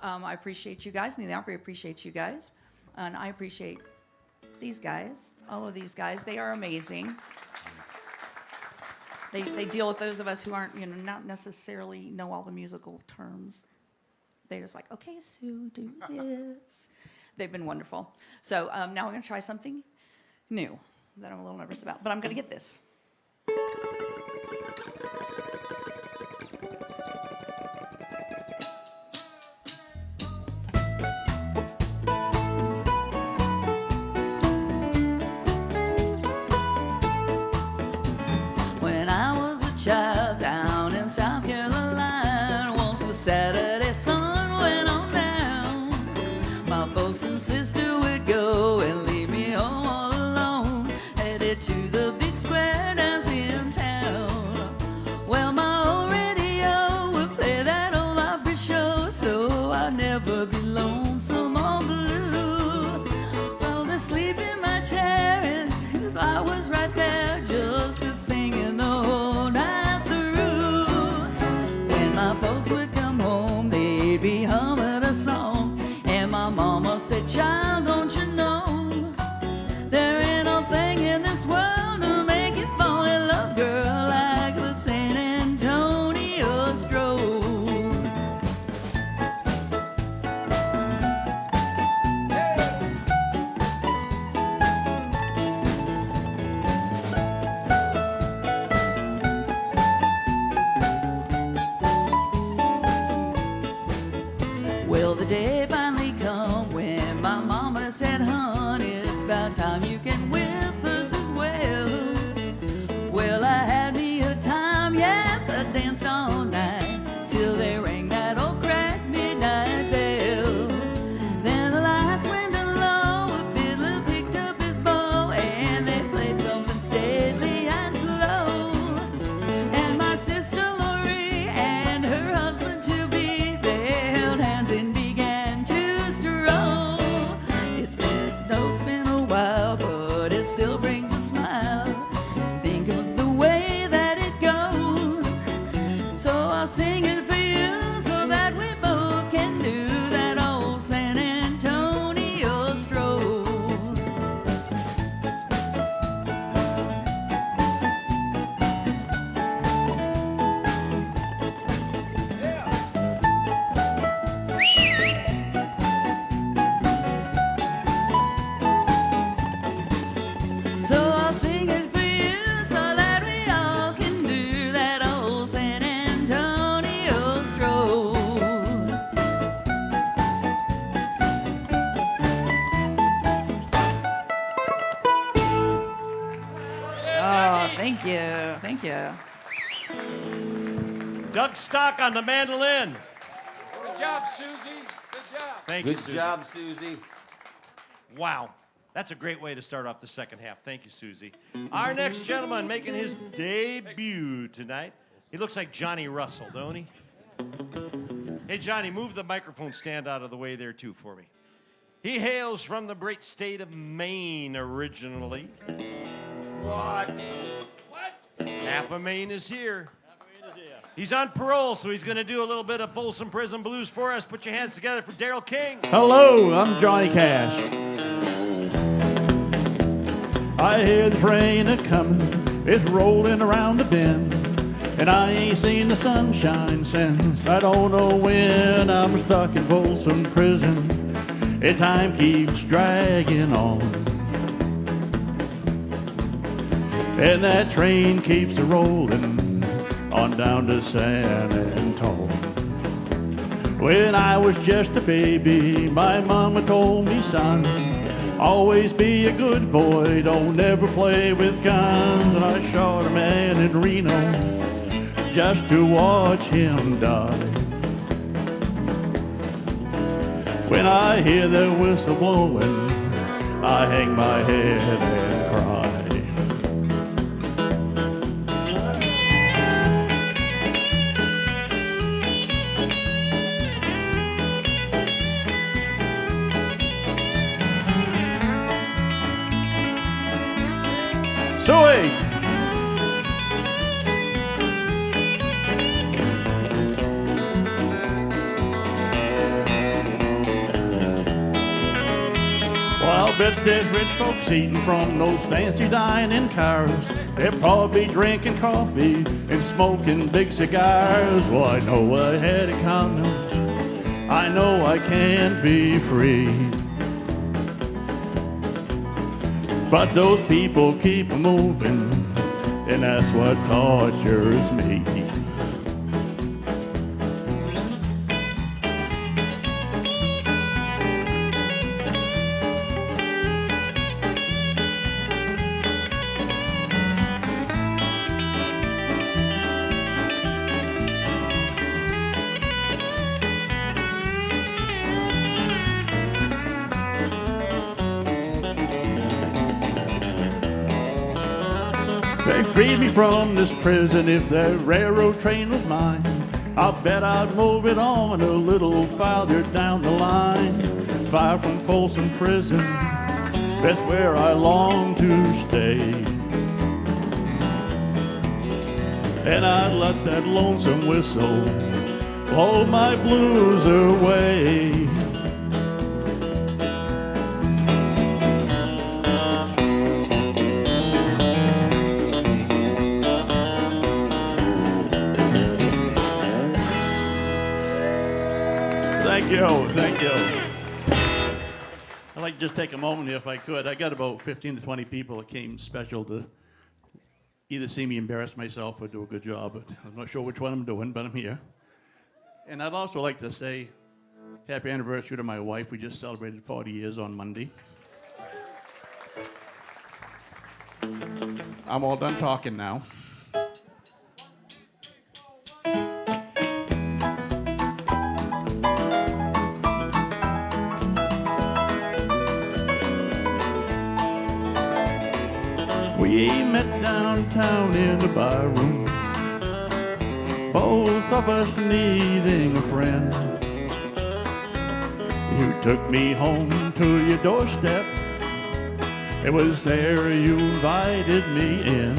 I appreciate you guys, and the Opry appreciates you guys. And I appreciate these guys, all of these guys. They are amazing. They deal with those of us who aren't, not necessarily know all the musical terms. They're just like, okay, Sue, do this. They've been wonderful. So now we're going to try something new that I'm a little nervous about, but I'm going to get this. When I was a child down in South Carolina, once a Saturday sun went on down. My folks and sister would go and leave me home all alone, headed to the big square dance in town. Well, my old radio would play that old Opry show, so I'd never be lonesome or blue. Fell asleep in my chair, and I was right there just a singing the whole night through. When my folks would come home, they'd be humming a song, and my mama said, child, don't you know there ain't no thing in this world to make you fall in love, girl, like the San Antonio Stroll. Well, the day finally come when my mama said, honey, it's about time you can with us as well. Well, I had me a time, yes, I danced all night till they rang that old crack midnight bell. Then the lights went down low, the fiddler picked up his bow, and they played something stately and slow. And my sister Lori and her husband to be, they held hands and began to stroll. It's been a while, but it still brings a smile. Think of the way that it goes. So I'll sing it for you so that we both can do that old San Antonio stroll. So I'll sing it for you so that we all can do that old San Antonio stroll. Oh, thank you. Thank you. Doug Stock on the mandolin. Good job, Susie. Good job. Thank you, Good Susie. job, Susie. Wow. That's a great way to start off the second half. Thank you, Susie. Our next gentleman making his debut tonight. He looks like Johnny Russell, don't he? Hey, Johnny, move the microphone stand out of the way there, too, for me. He hails from the great state of Maine originally. What? Half of Maine is here. He's on parole, so he's going to do a little bit of Folsom Prison Blues for us. Put your hands together for Darrell King. Hello, I'm Johnny Cash. I hear the train a-comin', it's rolling around the bend, and I ain't seen the sunshine since I don't know when. I'm stuck in Folsom Prison, and time keeps dragging on, and that train keeps a-rolling on down to San Antonio. When I was just a baby, my mama told me, son, always be a good boy, don't ever play with guns. And I shot a man in Reno just to watch him die. When I hear the whistle blowing, I hang my head and cry. Soy! Well, I'll bet there's rich folks eating from those fancy dining cars. They'll probably be drinking coffee and smoking big cigars. Well, I know I had a condom. I know I can't be free. But those people keep moving, and that's what tortures me. They freed me from this prison. If that railroad train was mine, I'll bet I'd move it on a little farther down the line. Far from Folsom Prison, that's where I long to stay. And I'd let that lonesome whistle blow my blues away. Thank you. I'd like to just take a moment here if I could. I got about 15 to 20 people that came special to either see me embarrass myself or do a good job. But I'm not sure which one I'm doing, but I'm here. And I'd also like to say Happy anniversary to my wife. We just celebrated 40 years on Monday. I'm all done talking now. We met downtown in the barroom, both of us needing a friend. You took me home to your doorstep. It was there you invited me in.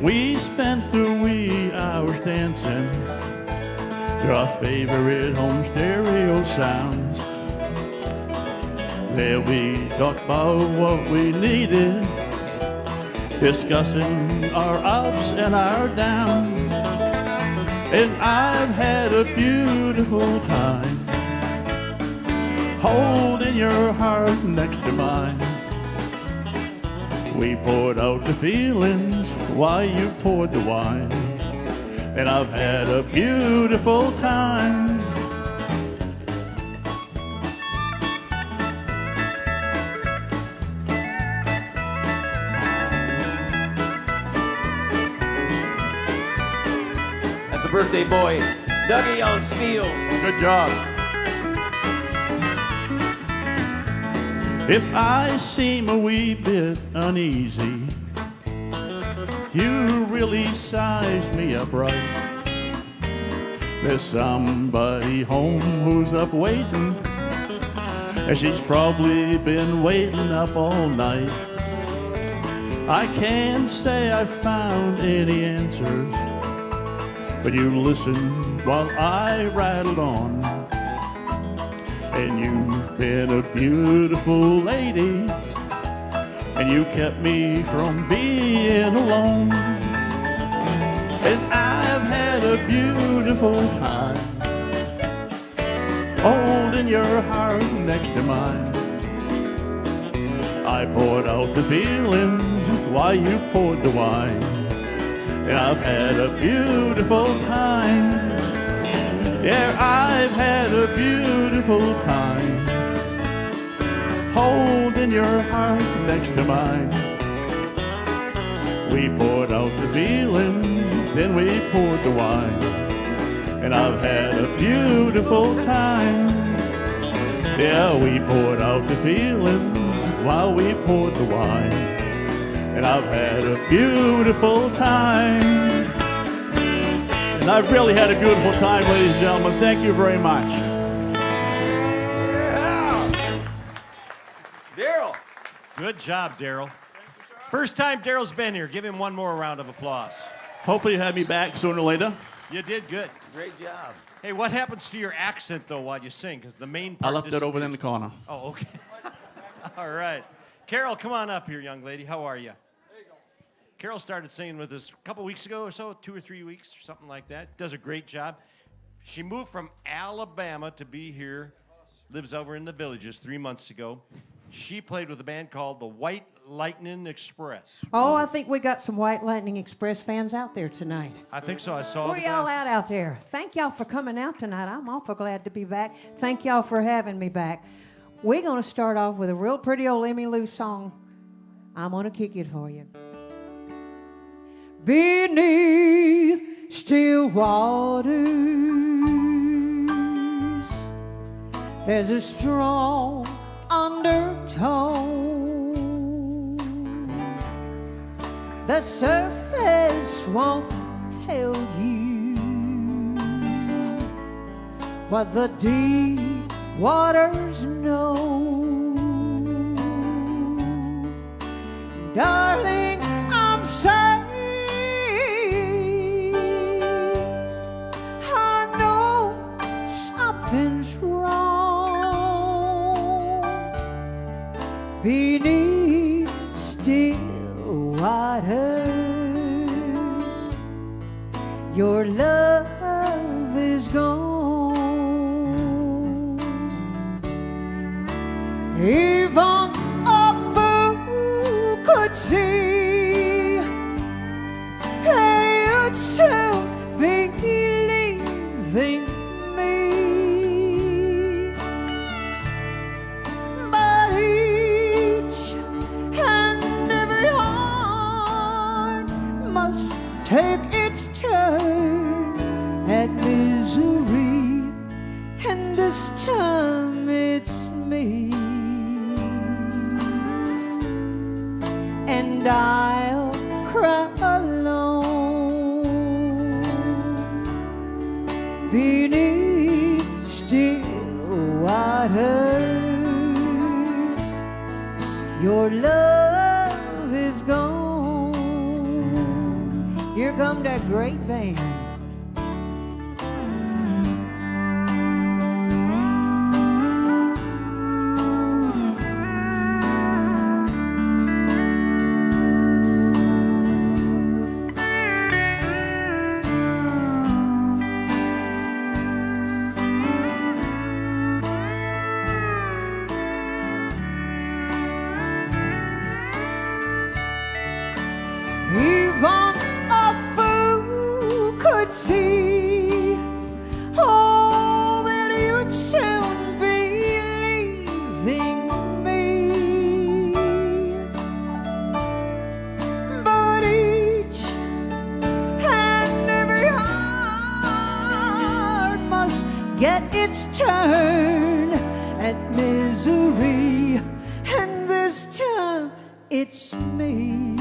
We spent the wee hours dancing to our favorite home stereo sounds. There we talked about what we needed, discussing our ups and our downs. And I've had a beautiful time holding your heart next to mine. We poured out the feelings while you poured the wine, and I've had a beautiful time. That's a birthday boy, Dougie on steel. Good job. If I seem a wee bit uneasy, you really sized me up right. There's somebody home who's up waiting, and she's probably been waiting up all night. I can't say I found any answers, but you listened while I rattled on. And you've been a beautiful lady, and you kept me from being alone. And I've had a beautiful time holding your heart next to mine. I poured out the feelings while you poured the wine, and I've had a beautiful time. Yeah, I've had a beautiful time holding your heart next to mine. We poured out the feelings, then we poured the wine, and I've had a beautiful time. Yeah, we poured out the feelings while we poured the wine, and I've had a beautiful time. And I've really had a beautiful time, ladies and gentlemen. Thank you very much. Yeah. Darrell. Good job, Darrell. First time Darrell's been here. Give him one more round of applause. Hopefully you have me back sooner or later. You did good. Great job. Hey, what happens to your accent, though, while you sing? Because the main I part left that over there in the corner. Oh, okay. All right. Carol, come on up here, young lady. How are you? Carol started singing with us a couple weeks ago or so, 2 or 3 weeks or something like that. Does a great job. She moved from Alabama to be here, lives over in the Villages 3 months ago. She played with a band called the White Lightning Express. Oh, I think we got some White Lightning Express fans out there tonight. I think so. I saw Where y'all out there? Thank y'all for coming out tonight. I'm awful glad to be back. Thank y'all for having me back. We're going to start off with a real pretty old Emmylou song. I'm going to kick it for you. Beneath still waters, there's a strong undertone. The surface won't tell you what the deep waters know. Darling, I'm sorry. Something's wrong beneath still waters. Your love is gone. Even a fool could see that you'd soon be leaving me. this time it's me, and I'll cry alone beneath still waters. Your love is gone. Here come that great band. Even a fool could see, oh, that you'd soon be leaving me. But each and every heart must get its turn at misery, and this time it's me.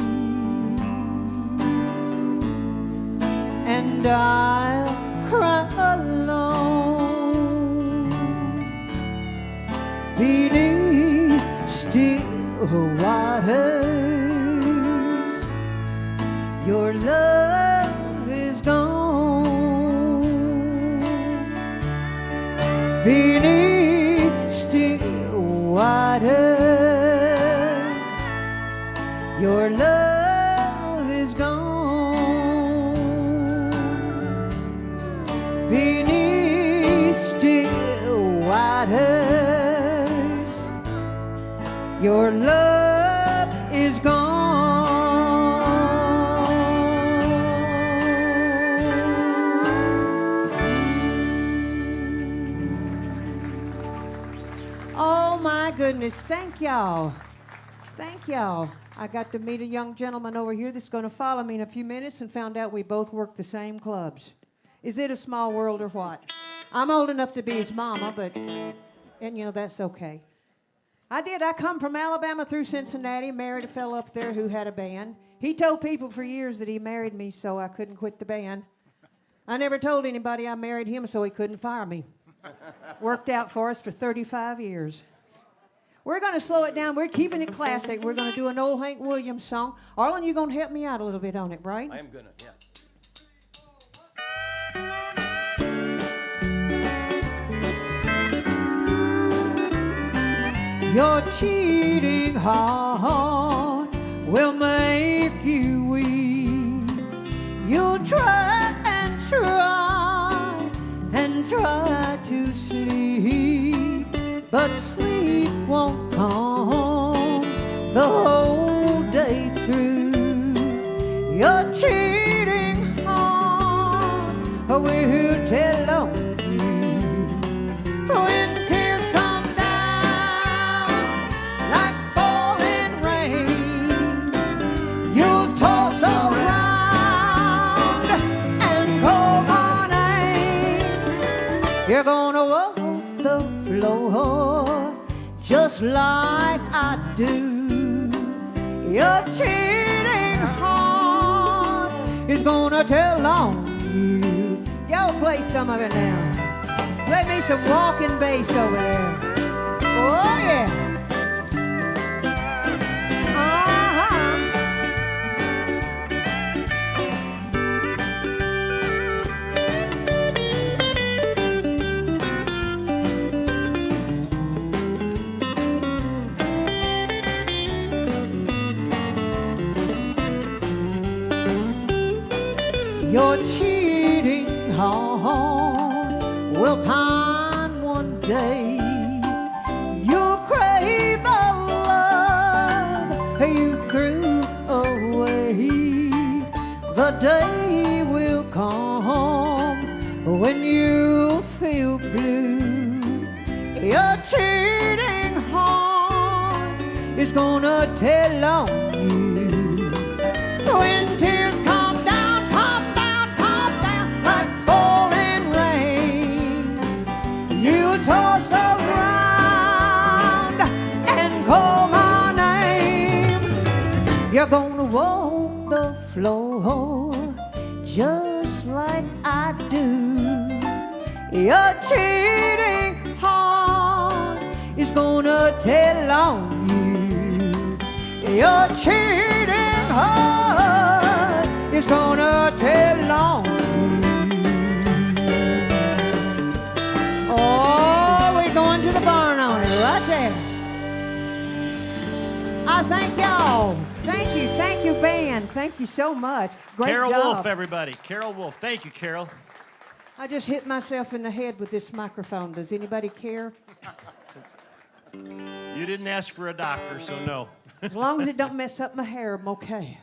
And I'll cry alone beneath still waters. Your love is gone beneath still waters. Your love is gone beneath still waters. Your love is gone. Oh my goodness, thank y'all. Thank y'all. I got to meet a young gentleman over here that's going to follow me in a few minutes and found out we both work the same clubs. Is it a small world or what? I'm old enough to be his mama, and you know, that's okay. I come from Alabama through Cincinnati, married a fellow up there who had a band. He told people for years that he married me so I couldn't quit the band. I never told anybody I married him so he couldn't fire me. Worked out for us for 35 years. We're going to slow it down. We're keeping it classic. We're going to do an old Hank Williams song. Arlen, you're going to help me out a little bit on it, right? I am gonna, yeah. Your cheating heart will make you weak. You'll try and try to sleep, but sleep won't come the whole day through. Your cheating heart will tell on you when tears come down like falling rain. You'll toss around and call my name. You're gonna walk the floor just like I do. Your cheating heart is gonna tell on you. Y'all play some of it now. Play me some walking bass over there. Oh yeah. Your cheating heart will pine one day. You'll crave the love you threw away. The day will come when you feel blue. Your cheating heart is gonna tell on you when tears come down like falling rain. You toss around and call my name. You're gonna walk the floor just like I do. Your cheating heart is gonna tell on you. Your cheating heart is gonna tell on you. Oh, we're going to the barn on it right there. I thank y'all. Thank you, band. Thank you so much. Great Carol job. Wolfe, everybody. Carol Wolfe. Thank you, Carol. I just hit myself in the head with this microphone. Does anybody care? You didn't ask for a doctor, so no. As long as it don't mess up my hair, I'm okay.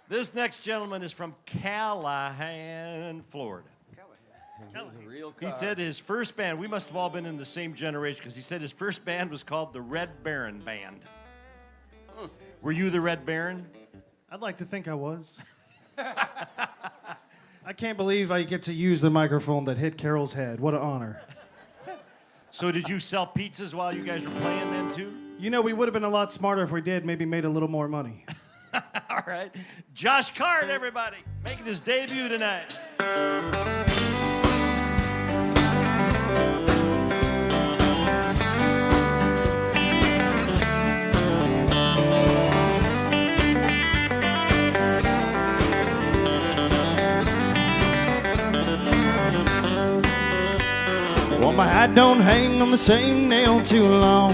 This next gentleman is from Callahan, Florida. He said his first band, we must have all been in the same generation, because he said his first band was called the Red Baron Band. Were you the Red Baron? I'd like to think I was. I can't believe I get to use the microphone that hit Carol's head. What an honor. So did you sell pizzas while you guys were playing then, too? You know, we would have been a lot smarter if we did, maybe made a little more money. All right. Josh Card, everybody, making his debut tonight. Well, my hat don't hang on the same nail too long.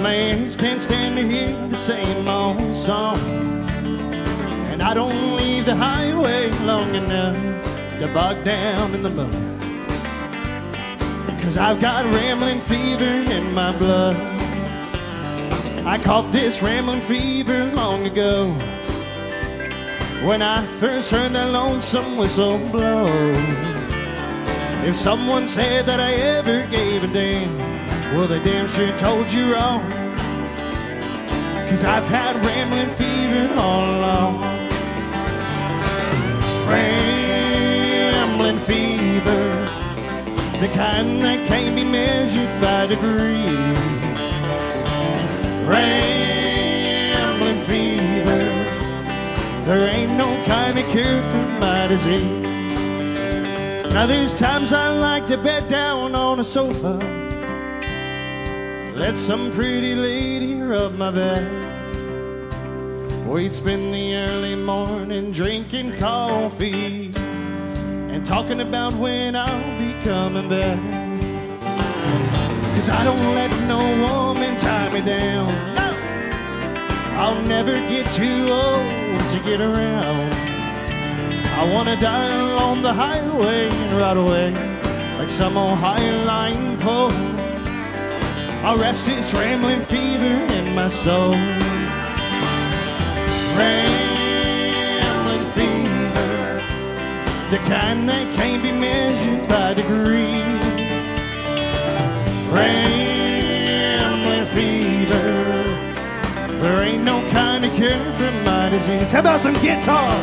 My ears can't stand to hear the same old song. And I don't leave the highway long enough to bog down in the mud. 'Cause I've got rambling fever in my blood. I caught this rambling fever long ago, when I first heard that lonesome whistle blow. If someone said that I ever gave a damn, well, they damn sure told you wrong. 'Cause I've had rambling fever all along. Rambling fever, the kind that can't be measured by degrees. Rambling fever, there ain't no kind of cure for my disease. Now there's times I like to bed down on a sofa, let some pretty lady rub my back. We'd spend the early morning drinking coffee and talking about when I'll be coming back. 'Cause I don't let no woman tie me down. No, I'll never get too old to get around. I wanna die on the highway and ride away like some old high-line pole. I'll rest this rambling fever in my soul. Rambling fever, the kind that can't be measured by degrees. Rambling fever, there ain't no kind of cure for my disease. How about some guitar?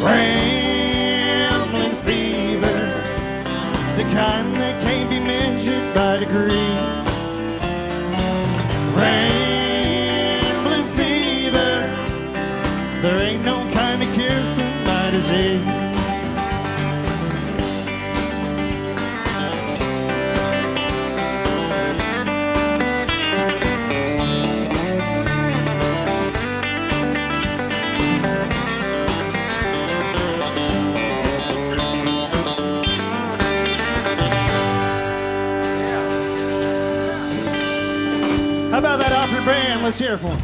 Rambling fever, the kind that can't be measured by degrees. Rambling fever, there ain't no kind of cure for my disease. How about that Opry Band? Let's hear it for them.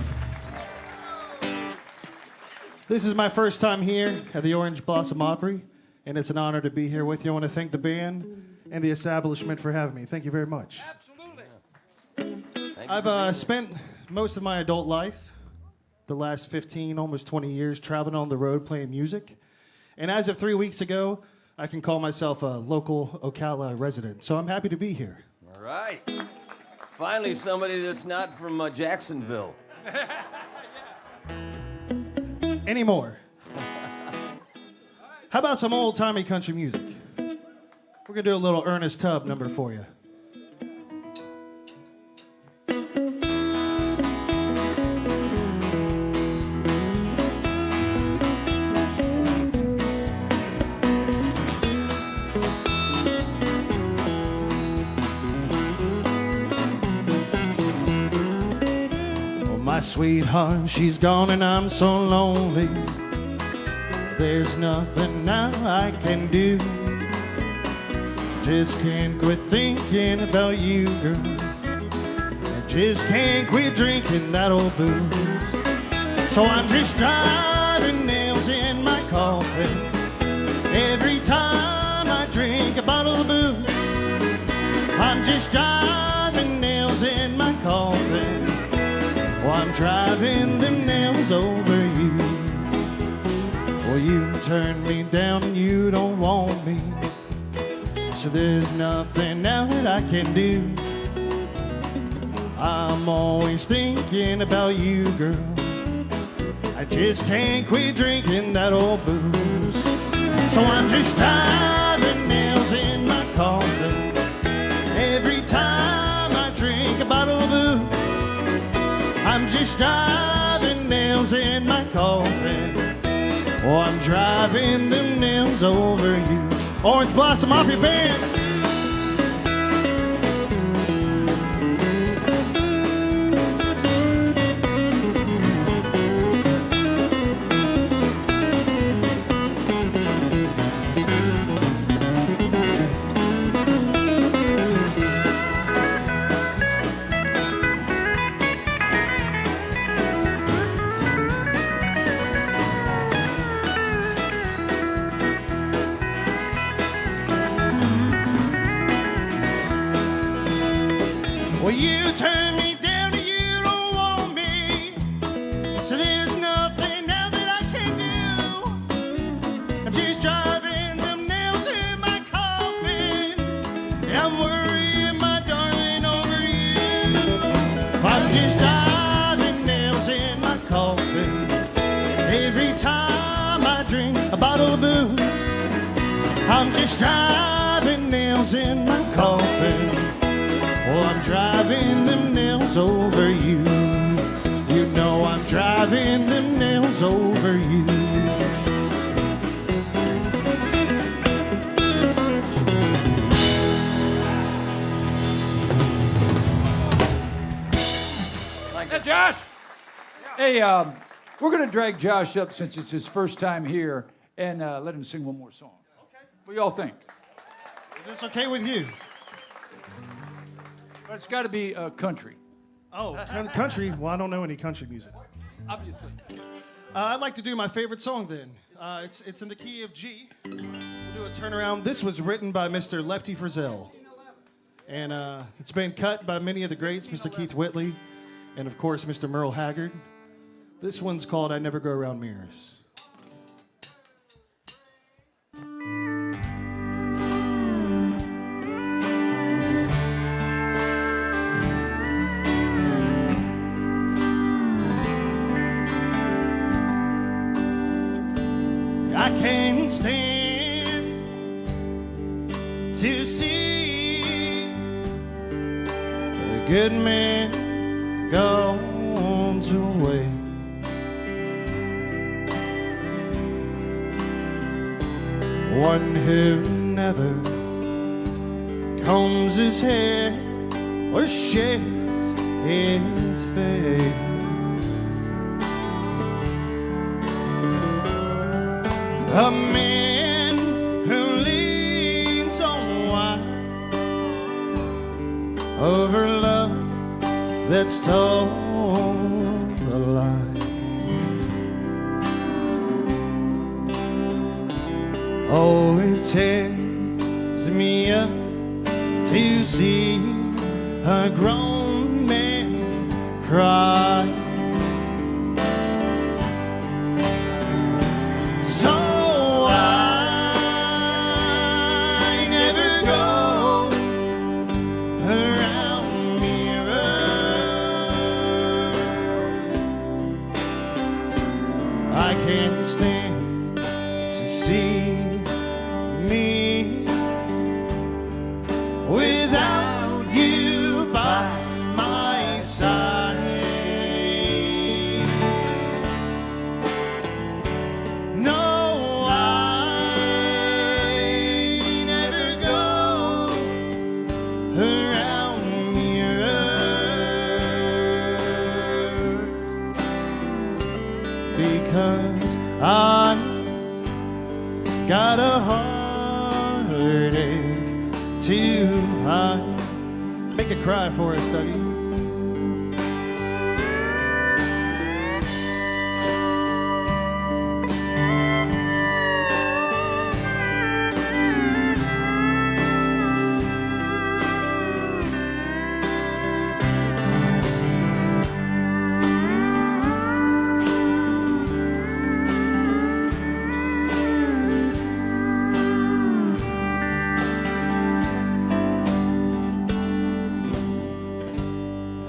This is my first time here at the Orange Blossom Opry, and it's an honor to be here with you. I want to thank the band and the establishment for having me. Thank you very much. Absolutely. I've spent most of my adult life, the last 15, almost 20 years, traveling on the road playing music. And as of 3 weeks ago, I can call myself a local Ocala resident. So I'm happy to be here. All right. Finally, somebody that's not from Jacksonville. Anymore. How about some old-timey country music? We're going to do a little Ernest Tubb number for you. My sweetheart, she's gone and I'm so lonely. There's nothing now I can do. Just can't quit thinking about you, girl. I just can't quit drinking that old booze. So I'm just driving nails in my coffin every time I drink a bottle of booze. I'm just driving nails in my coffin. Oh, I'm driving them nails over you. Well, you turned me down and you don't want me. So there's nothing now that I can do. I'm always thinking about you, girl. I just can't quit drinking that old booze. So I'm just driving nails in my coffin every time I drink a bottle of booze. I'm just driving nails in my coffin. Oh, I'm driving them nails over you. Orange Blossom Opry Band. Well, you turn me down and you don't want me. So there's nothing now that I can do. I'm just driving them nails in my coffin. And I'm worrying, my darling, over you. I'm just driving nails in my coffin every time I drink a bottle of booze. I'm just driving nails in my coffin. Well, I'm driving them nails over you. You know I'm driving them nails over you. Hey, Josh! Hey, we're going to drag Josh up since it's his first time here and let him sing one more song. Okay. What do y'all think? Is this okay with you? But it's got to be country. Oh, country? Well, I don't know any country music. Obviously. I'd like to do my favorite song then. It's in the key of G. We'll do a turnaround. This was written by Mr. Lefty Frizzell. And it's been cut by many of the greats, Mr. Keith Whitley, and of course, Mr. Merle Haggard. This one's called I Never Go Around Mirrors. I can't stand to see a good man gone to waste. One who never combs his hair or shaves his face. A man who leans on wine over love that's told a lie. Oh, it tears me up to see a grown man cry. So I never go around mirrors. I can't stand to see me without you by my side. No, I never go around mirrors because I got a heartache too high. Make it cry for us, Dougie.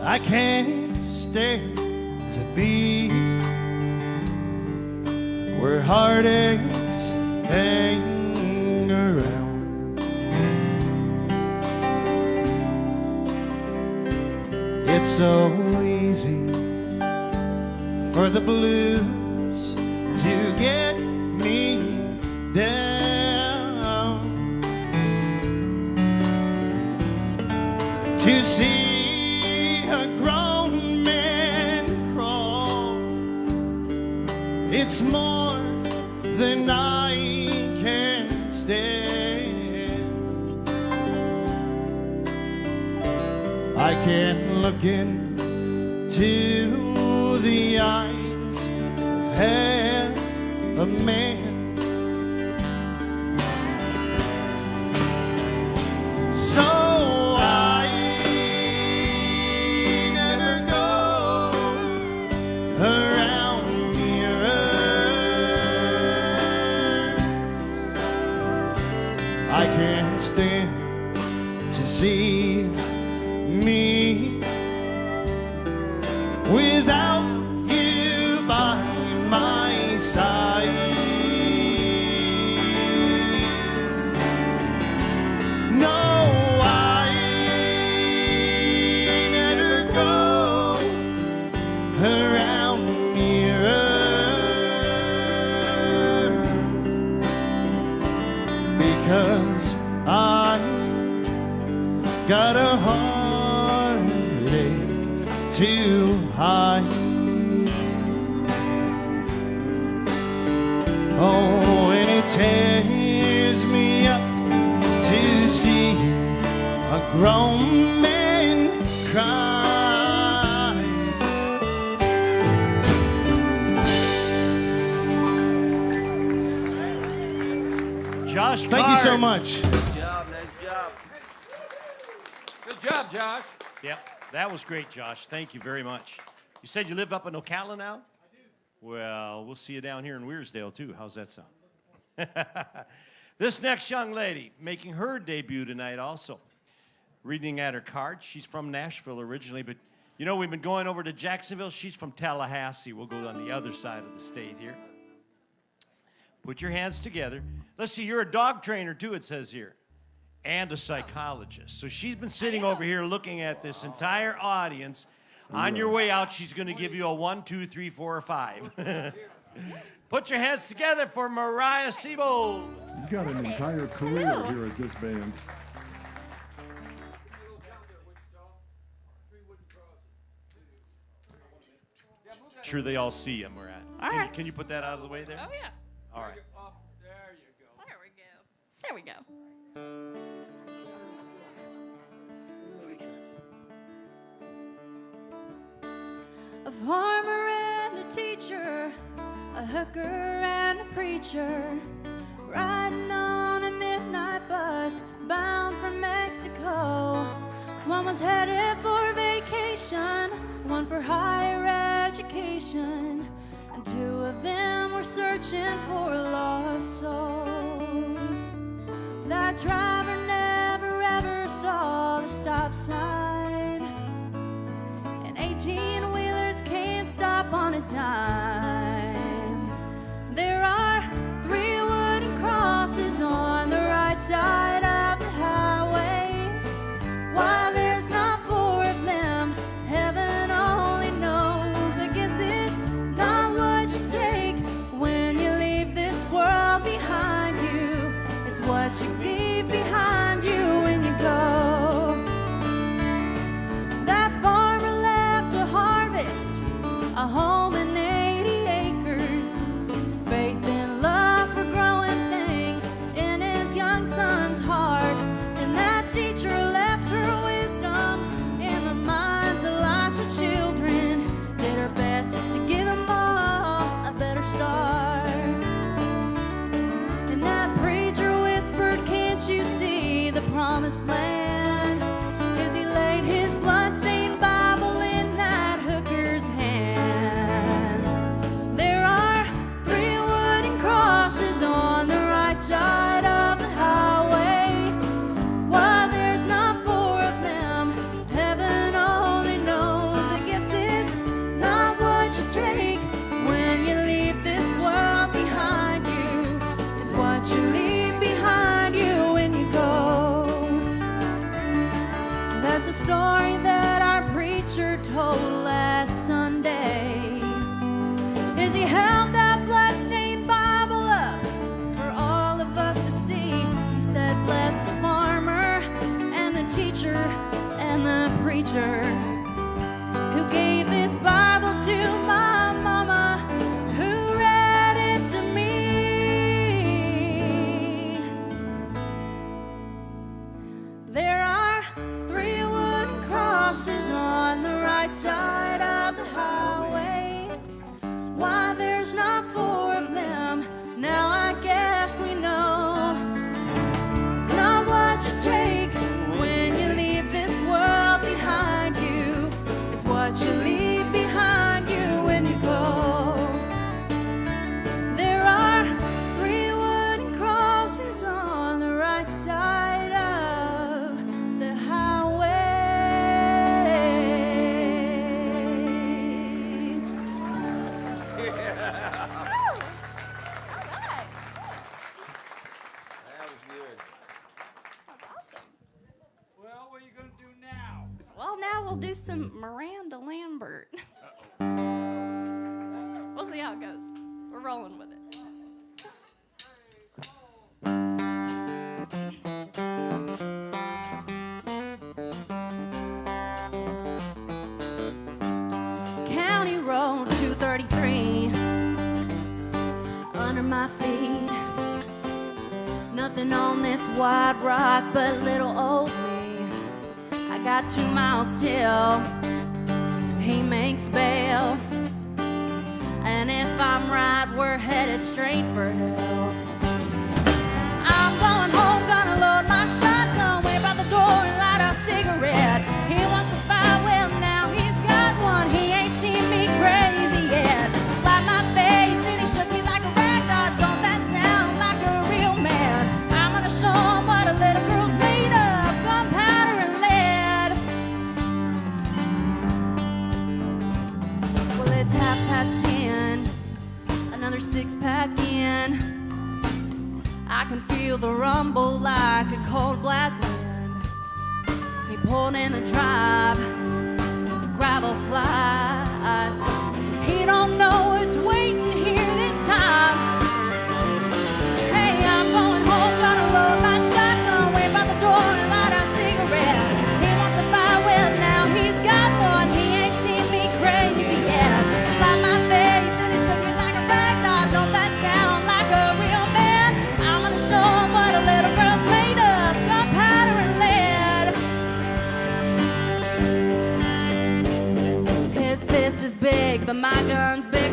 I can't stand to be where heartaches hang around. It's so easy for the blues to get me down, to see a grown man crawl. It's more than I can stand. I can't look into the eyes of half a man. To see me without you by my side. No, I never go around mirrors because I got a heartache too high. Oh, and it tears me up to see a grown man cry. Josh, thank you so much. Good job, Josh. Yep, that was great, Josh. Thank you very much. You said you live up in Ocala now? I do. Well, we'll see you down here in Wearsdale, too. How's that sound? This next young lady, making her debut tonight also. Reading at her card, she's from Nashville originally, but you know, we've been going over to Jacksonville. She's from Tallahassee. We'll go on the other side of the state here. Put your hands together. Let's see, you're a dog trainer, too, it says here. And a psychologist. So she's been sitting over here looking at this entire audience. On your way out, she's going to give you a 1, 2, 3, 4, or 5. Put your hands together for Mariah Seybold. You've got an entire career here at this band. Sure they all see him, we're at. Can you put that out of the way there? Oh, yeah. All right. There you go. There we go. There we go. A farmer and a teacher, a hooker and a preacher, riding on a midnight bus bound for Mexico. One was headed for vacation, one for higher education, and two of them were searching for lost souls. That driver never ever saw the stop sign, and 18-wheelers can't stop on a dime. There are 3 wooden crosses on the right side of the highway. Why there's not 4 of them, heaven only knows. I guess it's not what you take when you leave this world behind you. It's what you leave behind you when you go. That farmer left to harvest a home in 80 acres. Faith and love for growing things in his young son's heart. And that teacher left her wisdom in the minds of lots of children. Did her best to give them all a better start. And that preacher whispered, can't you see the promised land? As he laid his blood-stained Bible in that hooker's hand. There are 3 wooden crosses on the right side of the highway. Why there's not 4 of them, heaven only knows. I guess it's not what you take when you leave this world behind you. It's what you leave behind you when you go. That's a story that our preacher told last Sunday. As he held that blood-stained Bible up for all of us to see, he said, bless the farmer and the teacher and the preacher who gave this Bible to my mama, who read it to me. There are 3 wooden crosses on the right side of the highway. Why there's not 4 of them, now I guess we know. It's not what you take when you leave this world behind you. It's what you leave behind you when you go. There are 3 wooden crosses on the right side of the highway. That was good. Well, what are you going to do now? Well, now we'll do some Miranda Lambert. We'll see how it goes. We're rolling with it. County Road 233 under my feet. Nothing on this wide rock but little old me. I got 2 miles till he makes bail. And if I'm right, we're headed straight for hell. I'm going home, gonna load my shotgun, wait by the door and light a cigarette. He wants to fight, well now he's got one. He ain't seen me crazy yet. Slapped my face and he shook me like a rag doll. Don't that sound like a real man? I'm gonna show him what a little girl's made of, gunpowder and lead. Well, it's 10:30, another 6-pack in. I can feel the rumble like a cold black wind. He pulled in the drive, the gravel flies. He don't know it's waiting here this time. Hey, I'm going home, gonna load my shotgun, wait by the door and light a cigarette. He wants to fight, well now he's got one. He ain't seen me crazy yet. Slap my face and he shook me like a rag doll. Don't that sound like a real man? I'm gonna show him what a little girl's made of, gunpowder and lead. His fist is big, but my gun's big.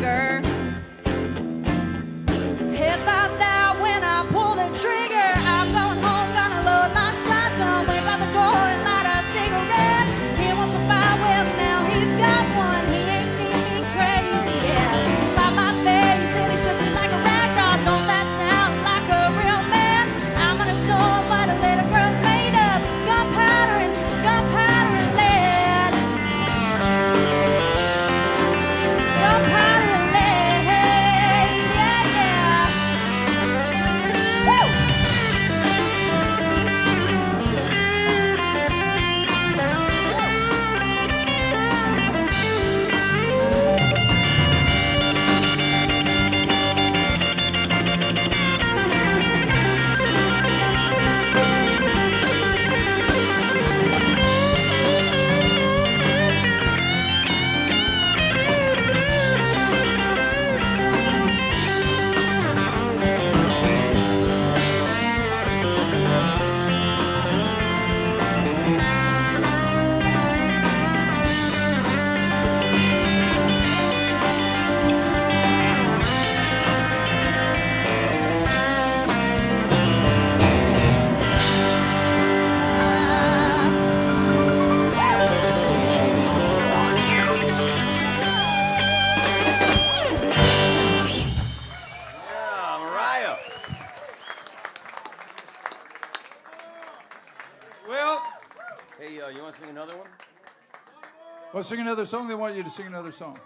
Well, sing another song. They want you to sing another song.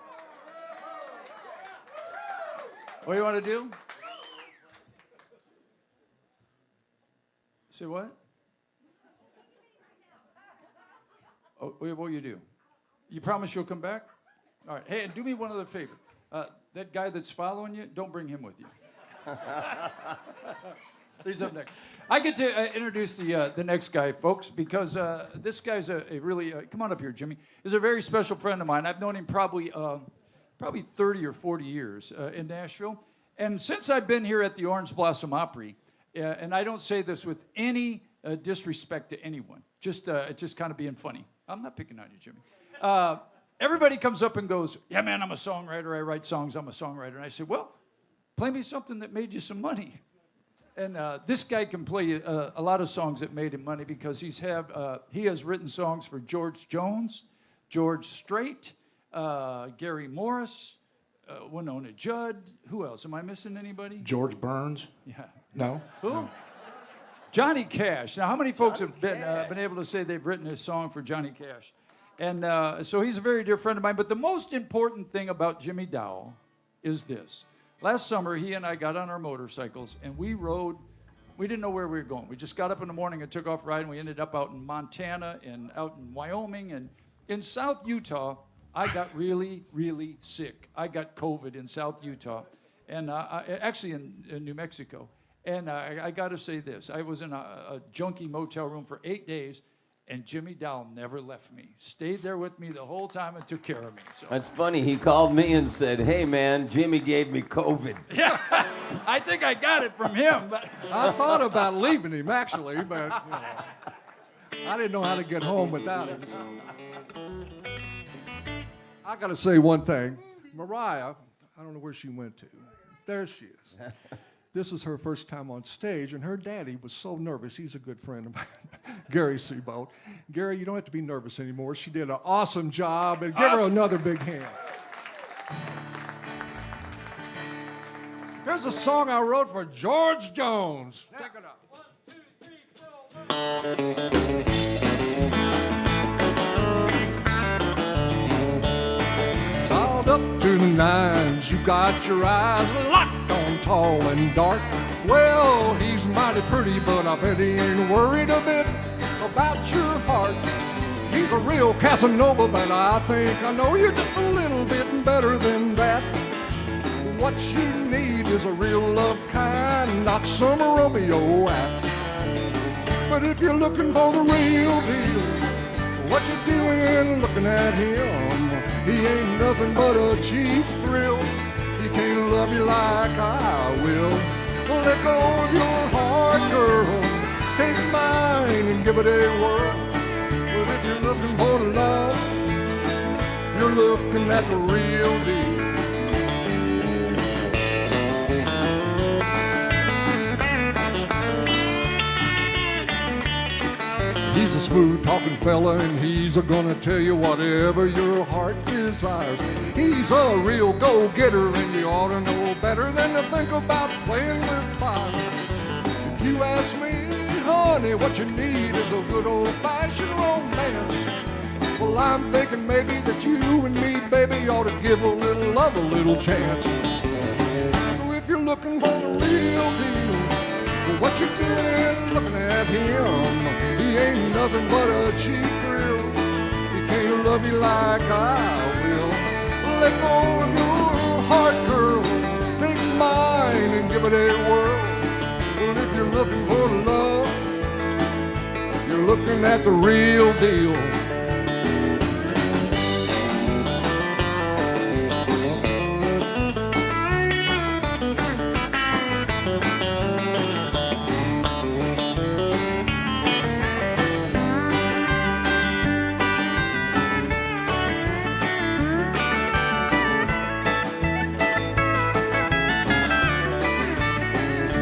What do you want to do? Say what? Oh, what will you do? You promise you'll come back? All right. Hey, and do me one other favor. That guy that's following you, don't bring him with you. He's up next. I get to introduce the next guy, folks, because this guy's a really, come on up here, Jimmy, is a very special friend of mine. I've known him probably 30 or 40 years in Nashville. And since I've been here at the Orange Blossom Opry, and I don't say this with any disrespect to anyone, just kind of being funny. I'm not picking on you, Jimmy. Everybody comes up and goes, yeah, man, I'm a songwriter. I write songs. I'm a songwriter. And I say, well, play me something that made you some money. And this guy can play a lot of songs that made him money because he has written songs for George Jones, George Strait, Gary Morris, Winona Judd. Who else? Am I missing anybody? George Burns? Yeah. No. Who? No. Johnny Cash. Now, how many folks have been able to say they've written a song for Johnny Cash? And so he's a very dear friend of mine. But the most important thing about Jimmy Dowell is this. Last summer, he and I got on our motorcycles, and we rode. We didn't know where we were going. We just got up in the morning and took off riding. We ended up out in Montana and out in Wyoming. And in South Utah, I got really, really sick. I got COVID in South Utah, and actually in New Mexico. And I got to say this. I was in a junky motel room for 8 days, and Jimmy Dowell never left me. Stayed there with me the whole time and took care of me. So. That's funny. He called me and said, hey, man, Jimmy gave me COVID. Yeah, I think I got it from him. But I thought about leaving him, actually, but I didn't know how to get home without him. So. I got to say one thing. Mariah, I don't know where she went to. There she is. This is her first time on stage, and her daddy was so nervous. He's a good friend of mine, Gary Seybold. Gary, you don't have to be nervous anymore. She did an awesome job, and give her another big hand. Here's a song I wrote for George Jones. Check it out. 1, 2, 3, 4. Dialed up to the nines, you got your eyes locked on tall and dark. Well, he's mighty pretty, but I bet he ain't worried a bit about your heart. He's a real Casanova, but I think I know you just a little bit better than that. What you need is a real love kind, not some Romeo act. But if you're looking for the real deal, what you doing looking at him? He ain't nothing but a cheap thrill. He can't love you like I will. Well, let go of your heart, girl. Take mine and give it a whirl. Well, if you're looking for love, you're looking at the real deal. He's a smooth-talking fella, and he's gonna tell you whatever your heart desires. He's a real go-getter, and you ought to know better than to think about playing with fire. If you ask me, honey, what you need is a good old-fashioned romance. Well, I'm thinking maybe that you and me, baby, ought to give a little love a little chance. So if you're looking for the real deal, well, what you doing looking at him? He ain't nothing but a cheap thrill. He can't love you like I will. Let go of your heart, girl. Take mine and give it a whirl. Well, if you're looking for love, you're looking at the real deal.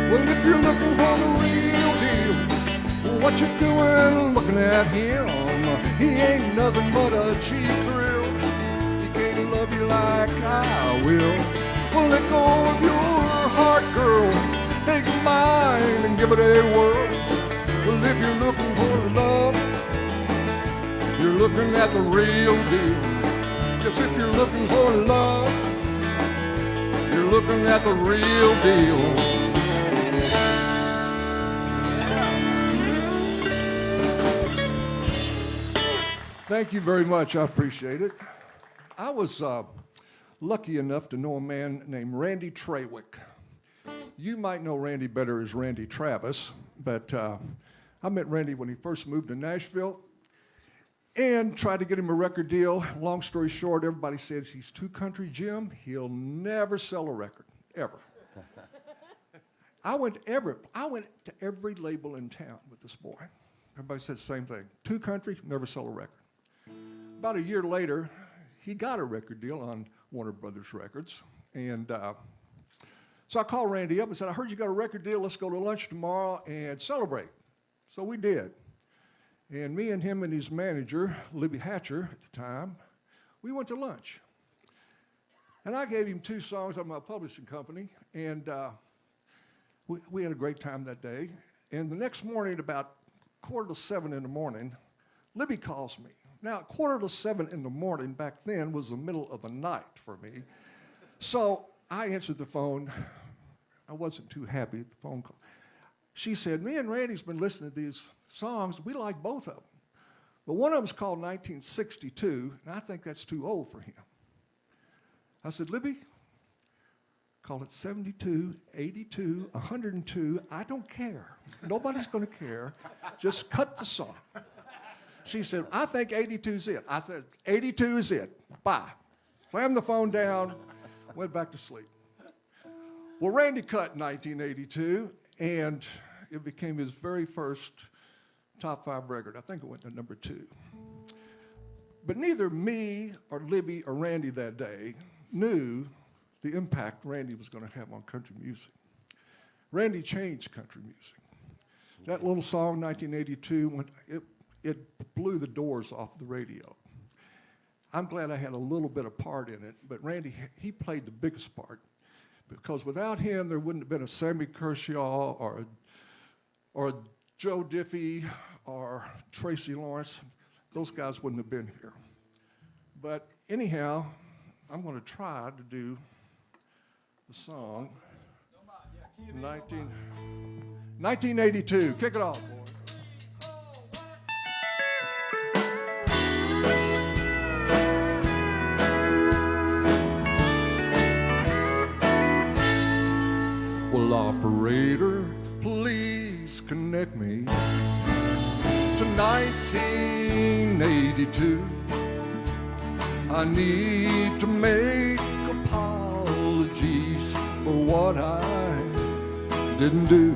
Well, if you're looking for the real deal, what you doing looking at him? He ain't nothing but a cheap thrill. He can't love you like I will. Well, let go of your heart, girl. Take mine and give it a whirl. Well, if you're looking for love, you're looking at the real deal. Because if you're looking for love, you're looking at the real deal. Thank you very much. I appreciate it. I was lucky enough to know a man named Randy Trawick. You might know Randy better as Randy Travis, but I met Randy when he first moved to Nashville and tried to get him a record deal. Long story short, everybody says he's too country Jim. He'll never sell a record, ever. I went to every label in town with this boy. Everybody said the same thing. Too country, never sell a record. About a year later, he got a record deal on Warner Brothers Records. And so I called Randy up and said, I heard you got a record deal. Let's go to lunch tomorrow and celebrate. So we did. And me and him and his manager, Libby Hatcher at the time, we went to lunch. And I gave him 2 songs on my publishing company. And we had a great time that day. And the next morning, about 6:45 in the morning, Libby calls me. Now, 6:45 in the morning back then was the middle of the night for me. So I answered the phone. I wasn't too happy at the phone call. She said, me and Randy's been listening to these songs. We like both of them. But one of them's called 1962, and I think that's too old for him. I said, Libby, call it 72, 82, 102. I don't care. Nobody's going to care. Just cut the song. She said, I think 82 is it. I said, 82 is it. Bye. Slammed the phone down, went back to sleep. Well, Randy cut 1982, and it became his very first top 5 record. I think it went to number 2. But neither me or Libby or Randy that day knew the impact Randy was going to have on country music. Randy changed country music. That little song, 1982, it blew the doors off the radio. I'm glad I had a little bit of part in it, but Randy, he played the biggest part, because without him, there wouldn't have been a Sammy Kershaw or a Joe Diffie or Tracy Lawrence. Those guys wouldn't have been here. But anyhow, I'm going to try to do the song 1982. Kick it off, boys. Well, operator, please connect me to 1982. I need to make apologies for what I didn't do.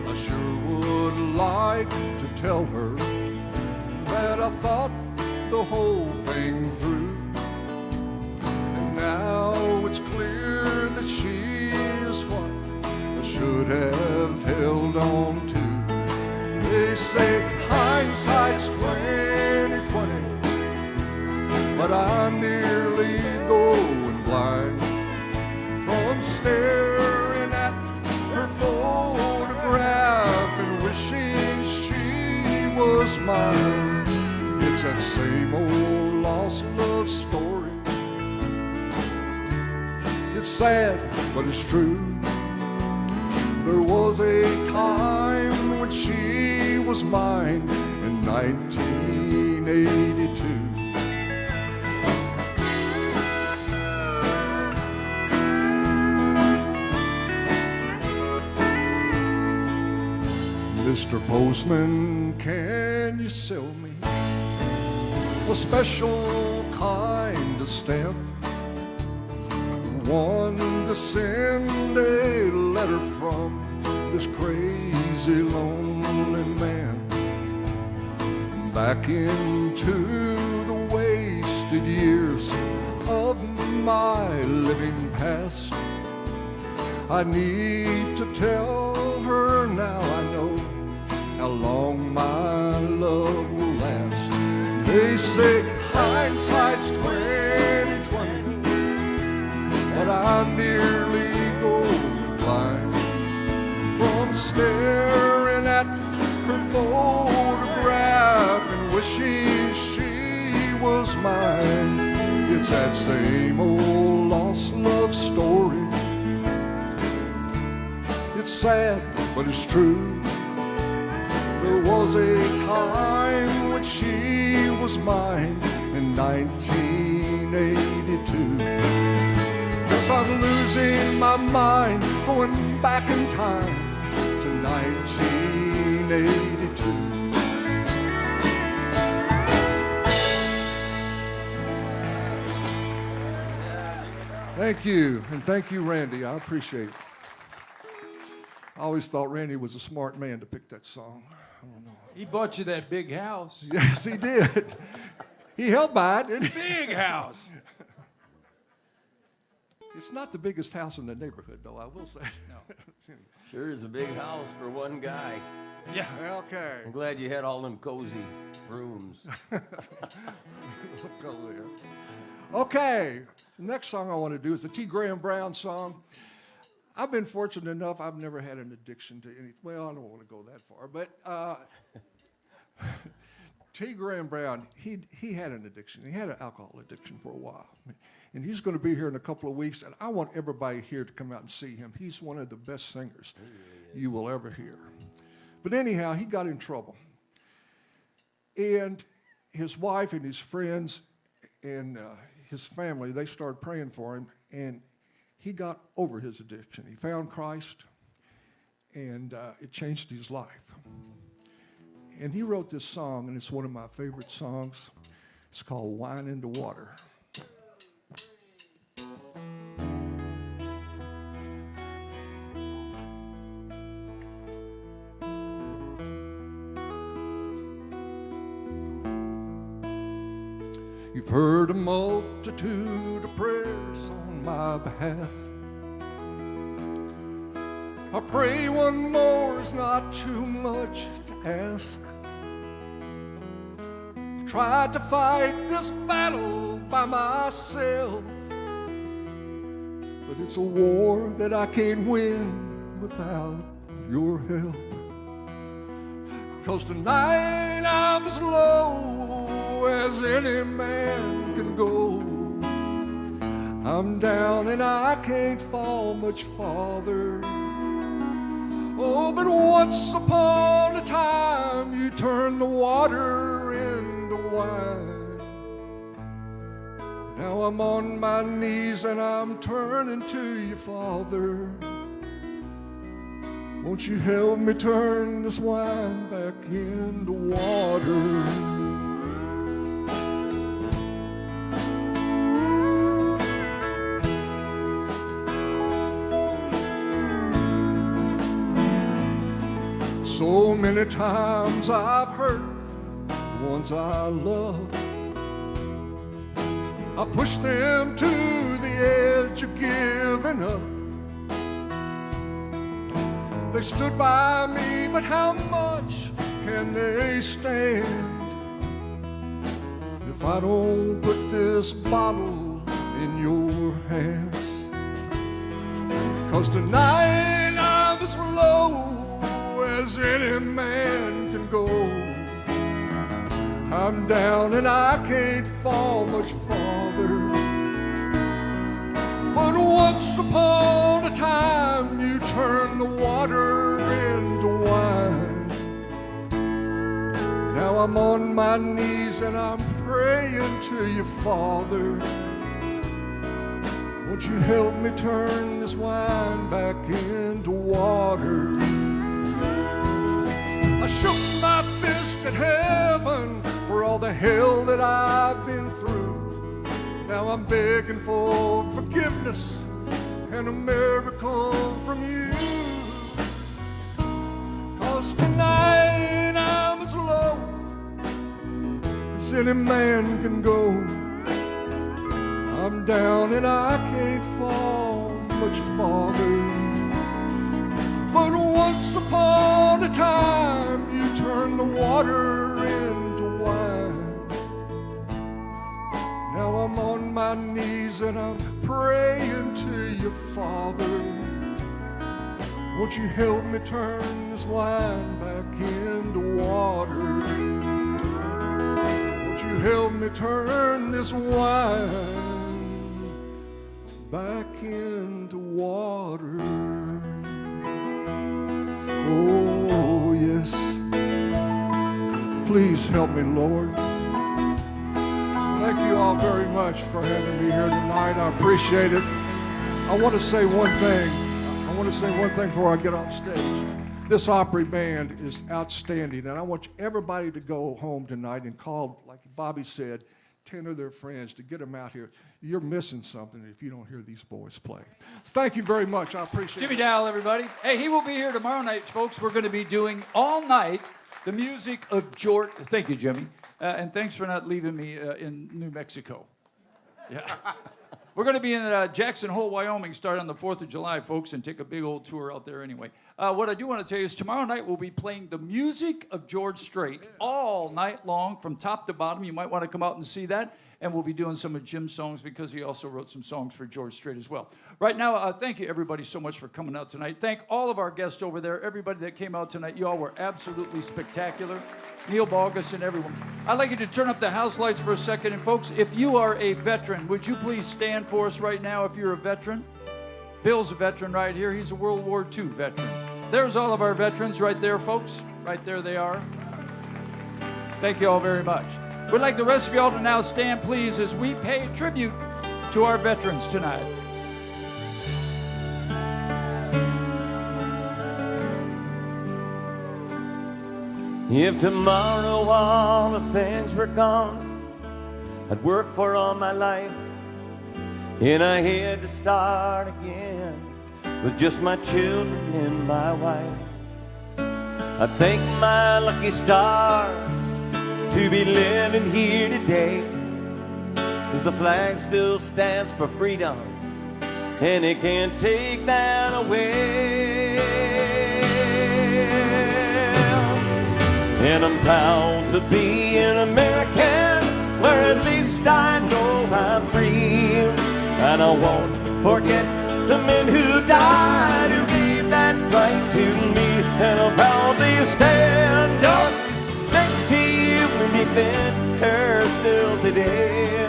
I sure would like to tell her that I thought the whole thing through. And now it's clear that she is what I should have held on to. They say hindsight's 20/20, but I'm nearly going blind from staring at her photograph and wishing she was mine. It's that same old lost love story. It's sad, but it's true. There was a time when she was mine in 1982. Mr. Postman, can you sell me a special kind of stamp? One to send a letter from this crazy lonely man back into the wasted years of my living past. I need to tell her now I know how long my love will last. They say hindsight's 20/20, but I'm nearly going blind from staring at her photograph and wishing she was mine. It's that same old lost love story. It's sad, but it's true. There was a time when she was mine in 1982. Guess I'm losing my mind, going back in time to 1982. Thank you, and thank you, Randy. I appreciate it. I always thought Randy was a smart man to pick that song. I don't know. He bought you that big house. Yes, he did. He held by it, didn't he? Big house. It's not the biggest house in the neighborhood, though, I will say. No. Sure is a big house for one guy. Yeah. Okay. I'm glad you had all them cozy rooms. We'll go there. Okay. The next song I want to do is the T. Graham Brown song. I've been fortunate enough, I've never had an addiction to anything. Well, I don't want to go that far, but T. Graham Brown, he had an addiction. He had an alcohol addiction for a while. And he's going to be here in a couple of weeks, and I want everybody here to come out and see him. He's one of the best singers you will ever hear. But anyhow, he got in trouble. And his wife and his friends and his family, they started praying for him, and he got over his addiction. He found Christ, and it changed his life. And he wrote this song, and it's one of my favorite songs. It's called Wine into Water. You've heard a multitude of prayers on my behalf. I pray one more is not too much to ask. I've tried to fight this battle by myself, but it's a war that I can't win without your help. 'Cause tonight I'm as low as any man can go. I'm down and I can't fall much farther. Oh, but once upon a time you turned the water into wine. Now I'm on my knees and I'm turning to you, Father. Won't you help me turn this wine back into water? So many times I've hurt the ones I love. I pushed them to the edge of giving up. They stood by me, but how much can they stand if I don't put this bottle in your hands? 'Cause tonight I'm as low as any man can go. I'm down and I can't fall much farther. But once upon a time you turned the water into wine. Now I'm on my knees and I'm praying to you, Father. Won't you help me turn this wine back into water? I shook my fist at heaven for all the hell that I've been through. Now I'm begging for forgiveness and a miracle from you. 'Cause tonight I'm as low as any man can go. I'm down and I can't fall much farther. But once upon a time you turned the water into wine. Now I'm on my knees and I'm praying to you, Father. Won't you help me turn this wine back into water? Won't you help me turn this wine back into water. Oh, yes. Please help me, Lord. Thank you all very much for having me here tonight. I appreciate it. I want to say one thing. Before I get off stage. This Opry Band is outstanding, and I want everybody to go home tonight and call, like Bobby said, 10 of their friends to get them out here. You're missing something if you don't hear these boys play. So thank you very much. I appreciate it. Jimmy Dowell, everybody. Hey, he will be here tomorrow night, folks. We're going to be doing all night the music of George. Thank you, Jimmy. And thanks for not leaving me in New Mexico. Yeah. We're going to be in Jackson Hole, Wyoming, start on the 4th of July, folks, and take a big old tour out there anyway. What I do want to tell you is tomorrow night we'll be playing the music of George Strait all night long from top to bottom. You might want to come out and see that. And we'll be doing some of Jim's songs because he also wrote some songs for George Strait as well. Right now, thank you, everybody, so much for coming out tonight. Thank all of our guests over there, everybody that came out tonight. You all were absolutely spectacular. Neil Balgus and everyone. I'd like you to turn up the house lights for a second. And folks, if you are a veteran, would you please stand for us right now if you're a veteran? Bill's a veteran right here. He's a World War II veteran. There's all of our veterans right there, folks. Right there they are. Thank you all very much. We'd like the rest of you all to now stand, please, as we pay tribute to our veterans tonight. If tomorrow all the things were gone I'd worked for all my life, and I had to start again with just my children and my wife, I thank my lucky stars to be living here today, 'cause the flag still stands for freedom, and they can't take that away. And I'm proud to be an American, where at least I know I'm free. And I won't forget the men who died, who gave that right to me. And I'll proudly stand up next to you and defend her still today.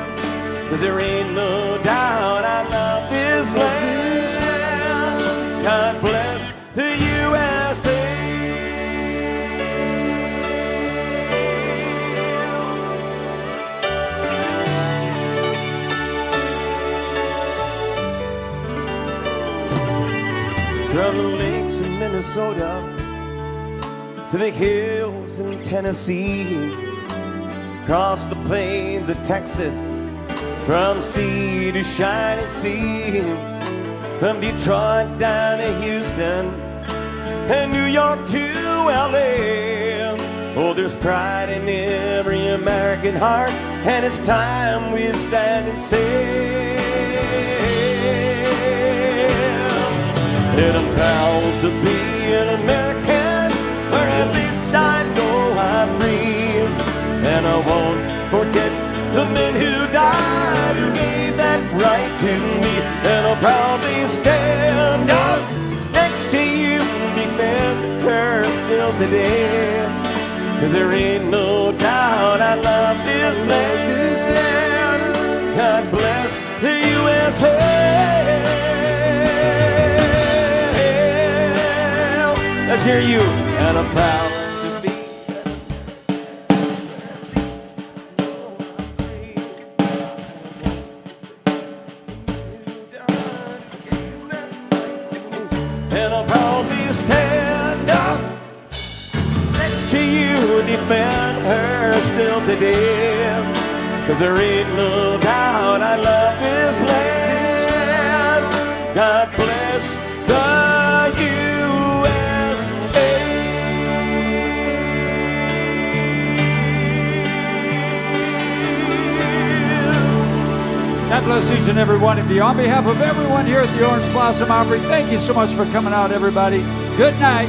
'Cause there ain't no doubt I love this land. God bless the USA. From the lakes in Minnesota to the hills in Tennessee, across the plains of Texas, from sea to shining sea, from Detroit down to Houston and New York to LA. Oh, there's pride in every American heart, and it's time we stand and say, and I'm proud to be an American, where at least I know I'm free. And I won't forget the men who died, who gave that right to me. And I'll proudly stand up next to you and defend her still today. 'Cause there ain't no doubt I love this land. God bless the USA. Let's hear you. And I'm proud to be. And I'll proudly stand up next to you and defend her still today. 'Cause there ain't no doubt I love this land. God bless the God bless each and every one of you. On behalf of everyone here at the Orange Blossom Opry, thank you so much for coming out, everybody. Good night.